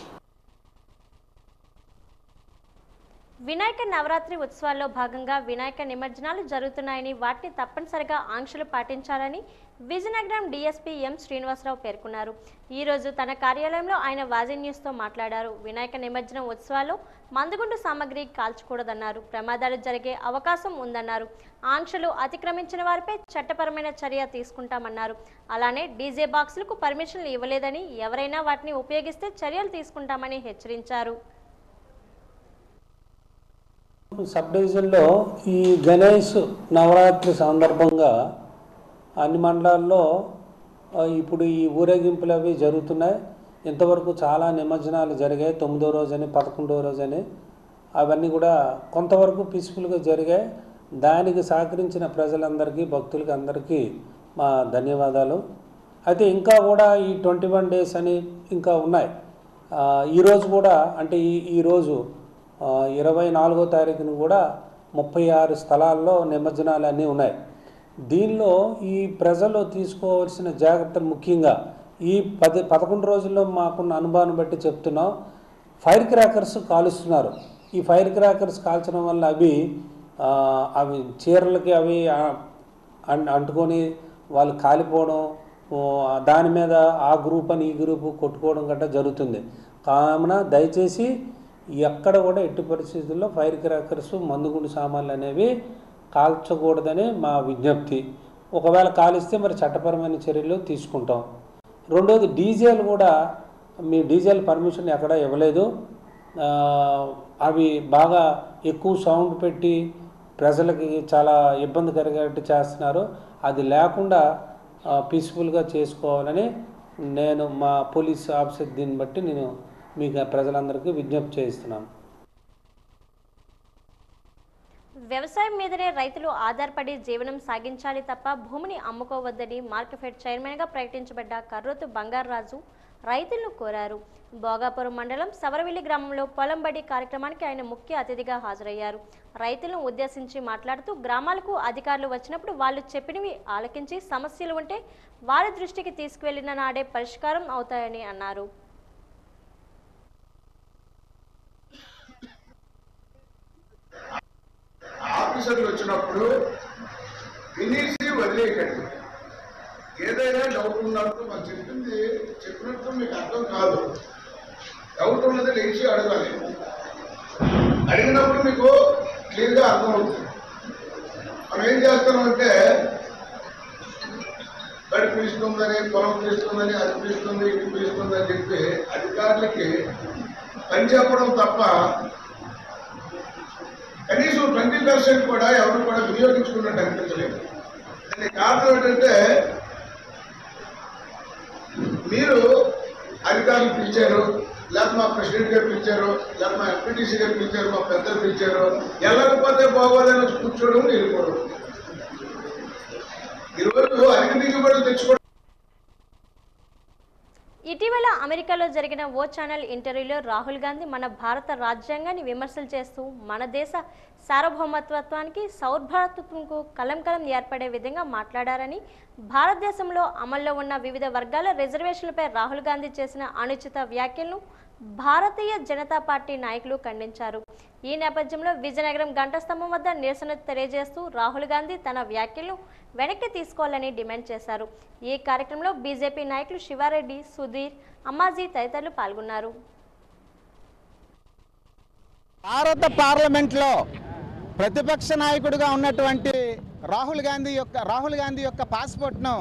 వినాయక నవరాత్రి ఉత్సవాల్లో భాగంగా వినాయక నిమజ్జనాలు జరుగుతున్నాయని, వాటిని తప్పనిసరిగా ఆంక్షలు పాటించాలని విజయనగరం DSP ఎం శ్రీనివాసరావు పేర్కొన్నారు. ఈ రోజు తన కార్యాలయంలో ఆయన వాజీ న్యూస్తో మాట్లాడారు. వినాయక నిమజ్జనం ఉత్సవాల్లో మందుగుండు సామగ్రి కాల్చకూడదన్నారు. ప్రమాదాలు జరిగే అవకాశం ఉందన్నారు. ఆంక్షలు అతిక్రమించిన వారిపై చట్టపరమైన చర్య తీసుకుంటామన్నారు. అలానే DJ బాక్సులకు పర్మిషన్లు ఇవ్వలేదని, ఎవరైనా వాటిని ఉపయోగిస్తే చర్యలు తీసుకుంటామని హెచ్చరించారు. సబ్ డివిజన్లో ఈ గణేష్ నవరాత్రి సందర్భంగా అన్ని మండలాల్లో ఇప్పుడు ఈ ఊరేగింపులు అవి జరుగుతున్నాయి. ఇంతవరకు చాలా నిమజ్జనాలు జరిగాయి. 9వ రోజని, 11వ రోజని అవన్నీ కూడా కొంతవరకు పీస్ఫుల్గా జరిగాయి. దానికి సహకరించిన ప్రజలందరికీ, భక్తులకి అందరికీ మా ధన్యవాదాలు. అయితే ఇంకా కూడా ఈ 21 డేస్ అని ఇంకా ఉన్నాయి. ఈరోజు కూడా అంటే ఈరోజు 24వ తారీఖున కూడా 36 స్థలాల్లో నిమజ్జనాలు అన్నీ ఉన్నాయి. దీనిలో ఈ ప్రజలు తీసుకోవాల్సిన జాగ్రత్తలు ముఖ్యంగా ఈ 11 రోజుల్లో మాకున్న అనుభవాన్ని బట్టి చెప్తున్నాం. ఫైర్ క్రాకర్స్ కాలుస్తున్నారు. ఈ ఫైర్ క్రాకర్స్ కాల్చడం వల్ల అవి చీరలకి అవి అంటుకొని వాళ్ళు కాలిపోవడం, దాని మీద ఆ గ్రూప్ అని ఈ గ్రూపు కొట్టుకోవడం గట్రా జరుగుతుంది. కావున దయచేసి ఎక్కడ కూడా ఎట్టి పరిస్థితుల్లో ఫైర్ క్రాకర్స్, మందుగుండు సామాన్లు అనేవి కాల్చకూడదని మా విజ్ఞప్తి. ఒకవేళ కాలిస్తే మరి చట్టపరమైన చర్యలు తీసుకుంటాం. రెండోది డీజేలు కూడా, మీ డీజేల పర్మిషన్ ఎక్కడ ఇవ్వలేదు. అవి బాగా ఎక్కువ సౌండ్ పెట్టి ప్రజలకి చాలా ఇబ్బంది కలిగేట్టు చేస్తున్నారు. అది లేకుండా పీస్ఫుల్గా చేసుకోవాలని నేను మా పోలీస్ ఆఫీసర్ దీన్ని బట్టి నేను మీకు ప్రజలందరికీ విజ్ఞప్తి చేస్తున్నాను. వ్యవసాయం మీదనే రైతులు ఆధారపడి జీవనం సాగించాలి తప్ప భూమిని అమ్ముకోవద్దని మార్కెఫెడ్ చైర్మన్గా ప్రకటించబడ్డ కర్రోతు బంగారరాజు రైతులను కోరారు. భోగాపురం మండలం సవరవిల్లి గ్రామంలో పొలం బడి కార్యక్రమానికి ఆయన ముఖ్య అతిథిగా హాజరయ్యారు. రైతులను ఉద్దేశించి మాట్లాడుతూ గ్రామాలకు అధికారులు వచ్చినప్పుడు వాళ్ళు చెప్పినవి ఆలకించి సమస్యలు ఉంటే వారి దృష్టికి తీసుకువెళ్లిన నాడే పరిష్కారం అవుతాయని అన్నారు. ఆఫీసర్లు వచ్చినప్పుడు వినేసి వదిలేయకండి. ఏదైనా డౌట్ ఉన్నప్పుడు మనం చెప్పినట్టు మీకు అర్థం కాదు. డౌట్ ఉన్నది లేచి అడగాలి. అడిగినప్పుడు మీకు క్లియర్గా అర్థమవుతుంది. మనం ఏం చేస్తున్నామంటే బడి పిలుస్తుందని, పొలం పిలుస్తుందని, అది పిలుస్తుంది, ఇది పిలుస్తుంది అని చెప్పి అధికారులకి పని చెప్పడం తప్ప కనీసం 20% కూడా ఎవరు కూడా వినియోగించుకున్నట్టు అనిపించలేదు. దానికి కారణం ఏంటంటే మీరు అధికారులు పిలిచారు, లేకపోతే మా ప్రెసిడెంట్ గారు పిలిచారు, లేకపోతే మా ఎంపీటీసీ గారు పిలిచారు, మా పెద్దలు పిలిచారు, వెళ్ళకపోతే బాగోదని కూర్చోవడం వెళ్ళిపోవడం. ఈరోజు అధిక దిగుబడులు తెచ్చుకోవడం. ఇటీవల అమెరికాలో జరిగిన ఓ ఛానల్ ఇంటర్వ్యూలో రాహుల్ గాంధీ మన భారత రాజ్యాంగాన్ని విమర్శలు చేస్తూ మన దేశ సార్వభౌమత్వానికి సౌభ్రాతృత్వంకు కలంకలం ఏర్పడే విధంగా మాట్లాడారని, భారతదేశంలో అమల్లో ఉన్న వివిధ వర్గాల రిజర్వేషన్లపై రాహుల్ గాంధీ చేసిన అనుచిత వ్యాఖ్యలను భారతీయ జనతా పార్టీ నాయకులు ఖండించారు. ఈ నేపథ్యంలో విజయనగరం గంటస్తంభం వద్ద నిరసన తెలియజేస్తూ రాహుల్ గాంధీ తన వ్యాఖ్యలను వెనక్కి తీసుకోవాలని డిమాండ్ చేశారు. ఈ కార్యక్రమంలో బీజేపీ నాయకులు శివారెడ్డి, సుధీర్, అమ్మాజీ తదితరులు పాల్గొన్నారు. భారత పార్లమెంట్లో ప్రతిపక్ష నాయకుడిగా ఉన్నటువంటి రాహుల్ గాంధీ యొక్క పాస్పోర్ట్ను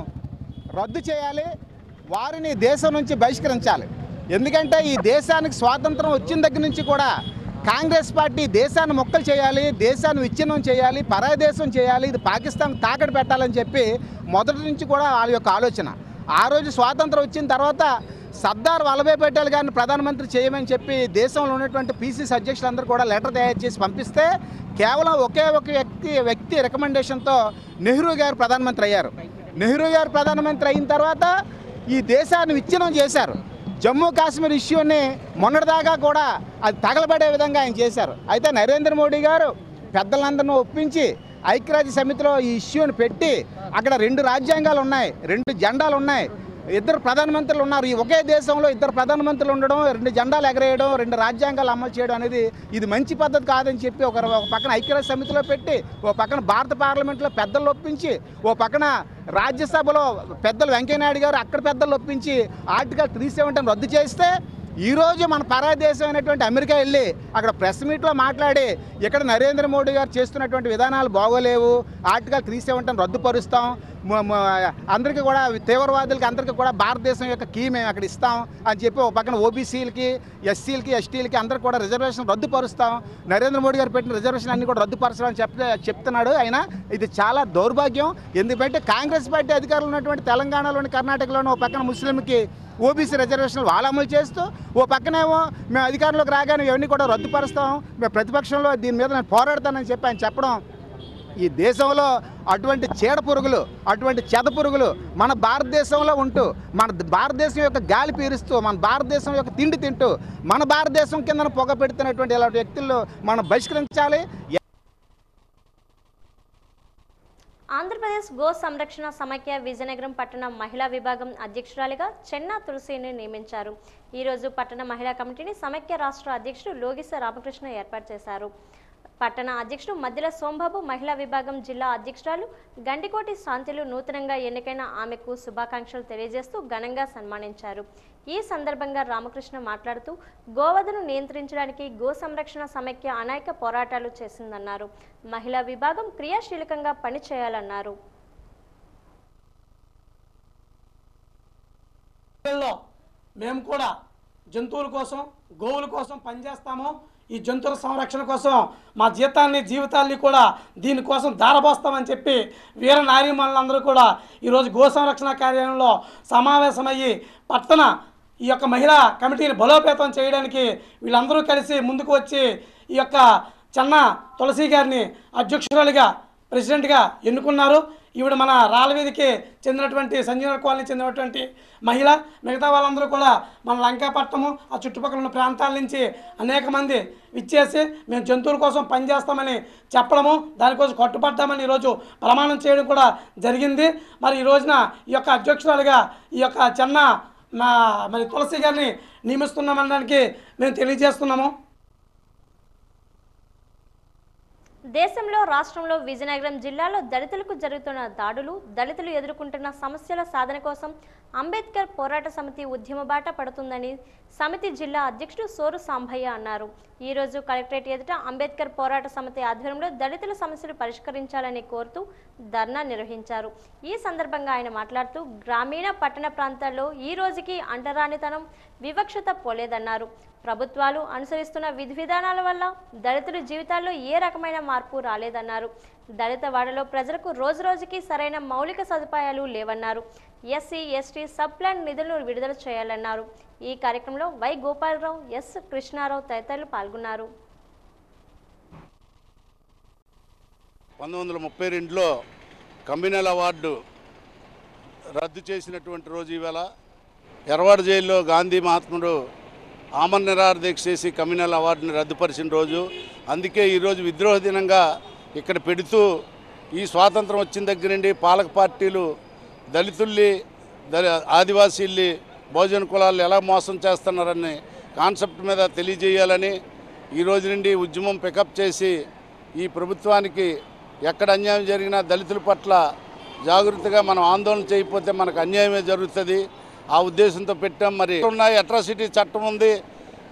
రద్దు చేయాలి, వారిని దేశం నుంచి బహిష్కరించాలి. ఎందుకంటే ఈ దేశానికి స్వాతంత్రం వచ్చిన దగ్గర నుంచి కూడా కాంగ్రెస్ పార్టీ దేశాన్ని మొక్కలు చేయాలి, దేశాన్ని విచ్ఛిన్నం చేయాలి, పరాయి దేశం చేయాలి, ఇది పాకిస్తాన్ తాకట్టు పెట్టాలని చెప్పి మొదటి నుంచి కూడా వాళ్ళ యొక్క ఆలోచన. ఆ రోజు స్వాతంత్రం వచ్చిన తర్వాత సర్దార్ వల్లభాయ్ పటేల్ గారిని ప్రధానమంత్రి చేయమని చెప్పి దేశంలో ఉన్నటువంటి పీసీసీ అధ్యక్షులందరూ కూడా లెటర్ తయారు చేసి పంపిస్తే కేవలం ఒకే ఒక వ్యక్తి రికమెండేషన్తో నెహ్రూ గారు ప్రధానమంత్రి అయ్యారు. నెహ్రూ గారు ప్రధానమంత్రి అయిన తర్వాత ఈ దేశాన్ని విచ్ఛిన్నం చేశారు. జమ్మూ కాశ్మీర్ ఇష్యూని మొన్నటిదాకా కూడా అది తగలబడే విధంగా ఆయన చేశారు. అయితే నరేంద్ర మోడీ గారు పెద్దలందరినీ ఒప్పించి ఐక్యరాజ్య సమితిలో ఈ ఇష్యూని పెట్టి అక్కడ 2 రాజ్యాంగాలు ఉన్నాయి, 2 జెండాలు ఉన్నాయి, 2 ప్రధానమంత్రులు ఉన్నారు. ఈ ఒకే దేశంలో 2 ప్రధానమంత్రులు ఉండడం, 2 జెండాలు ఎగరేయడం, 2 రాజ్యాంగాలు అమలు చేయడం అనేది ఇది మంచి పద్ధతి కాదని చెప్పి ఒక పక్కన ఐక్యరాజ్య సమితిలో పెట్టి, ఓ పక్కన భారత పార్లమెంట్లో పెద్దలు ఒప్పించి, ఓ పక్కన రాజ్యసభలో పెద్దలు వెంకయ్యనాయుడు గారు అక్కడ పెద్దలు ఒప్పించి ఆర్టికల్ 370 రద్దు చేస్తే ఈరోజు మన పరాయి దేశం అయినటువంటి అమెరికా వెళ్ళి అక్కడ ప్రెస్ మీట్లో మాట్లాడి ఇక్కడ నరేంద్ర మోడీ గారు చేస్తున్నటువంటి విధానాలు బాగోలేవు, ఆర్టికల్ 370 రద్దుపరుస్తాం, అందరికీ కూడా తీవ్రవాదులకి అందరికీ కూడా భారతదేశం యొక్క కీ మేము అక్కడ ఇస్తాం అని చెప్పి ఒక పక్కన ఓబీసీలకి, ఎస్సీలకి, ఎస్టీలకి అందరికీ కూడా రిజర్వేషన్ రద్దుపరుస్తాం, నరేంద్ర మోడీ గారు పెట్టిన రిజర్వేషన్ అన్ని కూడా రద్దుపరచాలని చెప్తున్నాడు. అయినా ఇది చాలా దౌర్భాగ్యం. ఎందుకంటే కాంగ్రెస్ పార్టీ అధికారులు ఉన్నటువంటి తెలంగాణలోని, కర్ణాటకలోని ఒక పక్కన ముస్లింకి ఓబీసీ రిజర్వేషన్లు వాళ్ళు అమలు చేస్తూ, ఓ పక్కనేమో మేము అధికారంలోకి రాగానే ఇవన్నీ కూడా రద్దుపరుస్తాం, మేము ప్రతిపక్షంలో దీని మీద నేను పోరాడతానని చెప్పి ఆయన చెప్పడం, ఈ దేశంలో అటువంటి చీడ పురుగులు, అటువంటి చెద పురుగులు మన భారతదేశంలో ఉంటూ, మన భారతదేశం యొక్క గాలి పీరుస్తూ, మన భారతదేశం యొక్క తిండి తింటూ, మన భారతదేశం కింద పొగ పెడుతున్నటువంటి ఇలాంటి వ్యక్తుల్లో మనం బహిష్కరించాలి. ఆంధ్రప్రదేశ్ గో సంరక్షణ సమైక్య విజయనగరం పట్టణ మహిళా విభాగం అధ్యక్షురాలిగా చెన్నా తులసిని నియమించారు. ఈరోజు పట్టణ మహిళా కమిటీని సమైక్య రాష్ట్ర అధ్యక్షుడు లోగిస రామకృష్ణ ఏర్పాటు చేశారు. పట్టణ అధ్యక్షుడు మధ్యల సోంబాబు, మహిళా విభాగం జిల్లా అధ్యక్షురాలు గండికోటి శాంతిలు నూతనంగా ఎన్నికైన ఆమెకు శుభాకాంక్షలు తెలియజేస్తూ ఘనంగా సన్మానించారు. ఈ సందర్భంగా రామకృష్ణ మాట్లాడుతూ గోవధను నియంత్రించడానికి గో సంరక్షణ సమైక్య అనేక పోరాటాలు చేసిందన్నారు. మహిళా విభాగం క్రియాశీలకంగా పనిచేయాలన్నారు. మేము కూడా జంతువుల కోసం, గోవుల కోసం పనిచేస్తాము. ఈ జంతువుల సంరక్షణ కోసం మా జీవితాల్ని కూడా దీనికోసం ధారపోస్తామని చెప్పి వీర నారీమణులందరూ కూడా ఈరోజు గో సంరక్షణ కార్యాలయంలో సమావేశమయ్యి పట్టణ ఈ యొక్క మహిళా కమిటీని బలోపేతం చేయడానికి వీళ్ళందరూ కలిసి ముందుకు వచ్చి ఈ యొక్క చెన్నా తులసి గారిని అధ్యక్షురాలిగా, ప్రెసిడెంట్గా ఎన్నుకున్నారు. ఈవిడ మన రాళ్ళవీధికి చెందినటువంటి సంజీవ కాలనీ చెందినటువంటి మహిళ. మిగతా వాళ్ళందరూ కూడా మన లంకాపట్నము, ఆ చుట్టుపక్కల ఉన్న ప్రాంతాల నుంచి అనేక మంది విచ్చేసి మేము జంతువుల కోసం పనిచేస్తామని చెప్పడము, దానికోసం కట్టుబడ్డామని ఈరోజు ప్రమాణం చేయడం కూడా జరిగింది. మరి ఈ రోజున ఈ యొక్క అధ్యక్షురాలుగా ఈ యొక్క చెన్నా మరి తులసి గారిని నియమిస్తున్నామనడానికి మేము తెలియజేస్తున్నాము. దేశంలో, రాష్ట్రంలో, విజయనగరం జిల్లాలో దళితులకు జరుగుతున్న దాడులు, దళితులు ఎదుర్కొంటున్న సమస్యల సాధన కోసం అంబేద్కర్ పోరాట సమితి ఉద్యమ బాట పడుతుందని సమితి జిల్లా అధ్యక్షుడు సోరు సాంభయ్య అన్నారు. ఈ రోజు కలెక్టరేట్ ఎదుట అంబేద్కర్ పోరాట సమితి ఆధ్వర్యంలో దళితుల సమస్యలు పరిష్కరించాలని కోరుతూ ధర్నా నిర్వహించారు. ఈ సందర్భంగా ఆయన మాట్లాడుతూ గ్రామీణ పట్టణ ప్రాంతాల్లో ఈ రోజుకి అంటరానితనం వివక్షత పోలేదన్నారు. ప్రభుత్వాలు అనుసరిస్తున్న విధి విధానాల వల్ల దళితుల జీవితాల్లో ఏ రకమైన మార్పు రాలేదన్నారు. దళిత వాడలో ప్రజలకు రోజురోజుకి సరైన మౌలిక సదుపాయాలు లేవన్నారు. ఎస్సీ ఎస్టీ సబ్ ప్లాన్ నిధులను విడుదల చేయాలన్నారు. ఈ కార్యక్రమంలో వై గోపాలరావు, ఎస్ కృష్ణారావు తదితరులు పాల్గొన్నారు. 1932లో కమ్యూనల్ అవార్డు రద్దు చేసినటువంటి రోజు ఇవాళ ఎర్రవాడ జైల్లో గాంధీ మహాత్ముడు ఆమరణ నిరాహార దీక్ష చేసి కమ్యూనల్ అవార్డుని రద్దుపరిచిన రోజు. అందుకే ఈరోజు విద్రోహ దినంగా ఇక్కడ పెడుతూ ఈ స్వాతంత్రం వచ్చిన దగ్గర నుండి పాలక పార్టీలు దళితుల్ని ఆదివాసీల్ని బహుజన కులాలు ఎలా మోసం చేస్తున్నారని కాన్సెప్ట్ మీద తెలియజేయాలని ఈ రోజు నుండి ఉద్యమం పికప్ చేసి ఈ ప్రభుత్వానికి ఎక్కడ అన్యాయం జరిగినా దళితుల పట్ల జాగృతిగా మనం ఆందోళన చేయకపోతే మనకు అన్యాయమే జరుగుతుంది. ఆ ఉద్దేశంతో పెట్టాం. మరి ఉన్నాయి అట్రాసిటీ చట్టం ఉంది,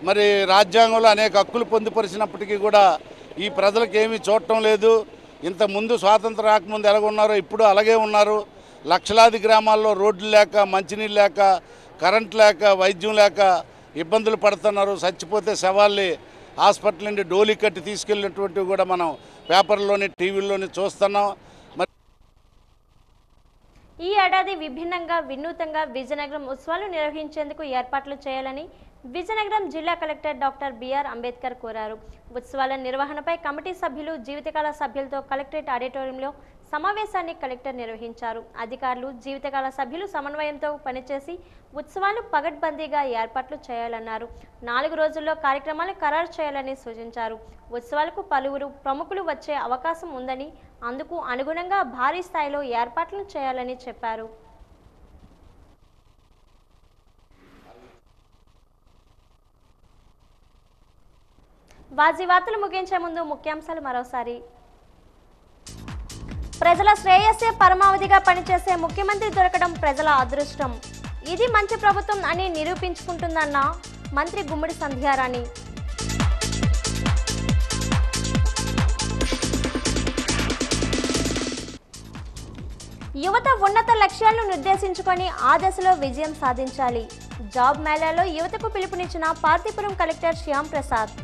మరి రాజ్యాంగంలో అనేక హక్కులు పొందుపరిచినప్పటికీ కూడా ఈ ప్రజలకు ఏమీ చూడటం లేదు. ఇంతకుముందు స్వాతంత్రం రాకముందు ఎలాగున్నారో ఇప్పుడు అలాగే ఉన్నారు. లక్షలాది గ్రామాల్లో రోడ్లు లేక, మంచినీళ్ళు లేక, కరెంట్ లేక, వైద్యం లేక ఇబ్బందులు పడుతున్నారు. చచ్చిపోతే శవాల్ని హాస్పిటల్ నుండి డోలీ కట్టి తీసుకెళ్ళినటువంటివి కూడా మనం పేపర్లోని టీవీల్లోని చూస్తున్నాం. ఈ ఏడాది విభిన్నంగా వినూతంగా విజయనగరం ఉత్సవాలు నిర్వహించేందుకు ఏర్పాట్లు చేయాలని విజయనగరం జిల్లా కలెక్టర్ డాక్టర్ బిఆర్ అంబేద్కర్ కోరారు. ఉత్సవాల నిర్వహణపై కమిటీ సభ్యులు, జీవితకాల సభ్యులతో కలెక్టరేట్ ఆడిటోరియంలో సమావేశాన్ని కలెక్టర్ నిర్వహించారు. అధికారులు, జీవితకాల సభ్యులు సమన్వయంతో పనిచేసి ఉత్సవాలు పగడ్బందీగా ఏర్పాట్లు చేయాలన్నారు. 4 రోజుల్లో కార్యక్రమాలు ఖరారు చేయాలని సూచించారు. ఉత్సవాలకు పలువురు ప్రముఖులు వచ్చే అవకాశం ఉందని, అందుకు అనుగుణంగా భారీ స్థాయిలో ఏర్పాట్లు చేయాలని చెప్పారు. వార్తలు ముగించే ముందు ముఖ్యాంశాలు మరోసారి. ప్రజల శ్రేయస్సే పరమావధిగా పనిచేసే ముఖ్యమంత్రి దొరకడం ప్రజల అదృష్టం. ఇది మంచి ప్రభుత్వం అని నిరూపించుకుంటుందన్న మంత్రి గుమ్మడి సంధ్యారాణి. యువత ఉన్నత లక్ష్యాలను నిర్దేశించుకొని ఆ దశలో విజయం సాధించాలి. జాబ్ మేళాలో యువతకు పిలుపునిచ్చిన పార్తీపురం కలెక్టర్ శ్యామ్ ప్రసాద్.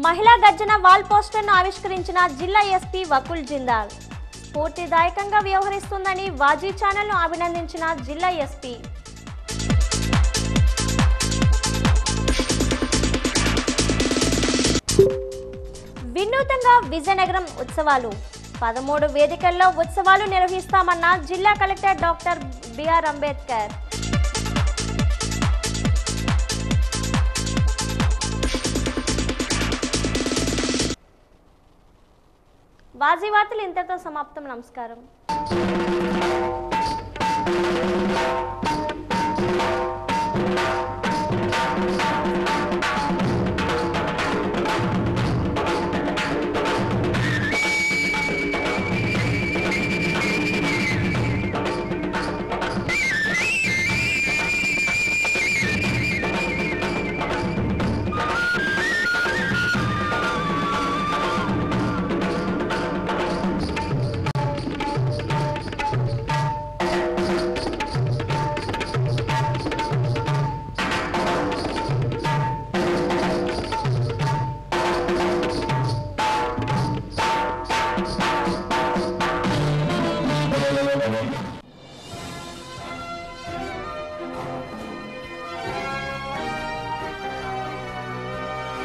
మహిళా గర్జన వాల్ పోస్టర్ను ఆవిష్కరించిన జిల్లా ఎస్పీ వకుల్ జిందాల్. స్ఫూర్తిదాయకంగా వ్యవహరిస్తుందని వాజీ ఛానల్ను అభినందించిన జిల్లా ఎస్పీ. వినూతంగా విజయనగరం ఉత్సవాలు. 13 వేదికల్లో ఉత్సవాలు నిర్వహిస్తామన్న జిల్లా కలెక్టర్ డాక్టర్ బిఆర్ అంబేద్కర్. వార్తలు ఇంతటితో సమాప్తం. నమస్కారం.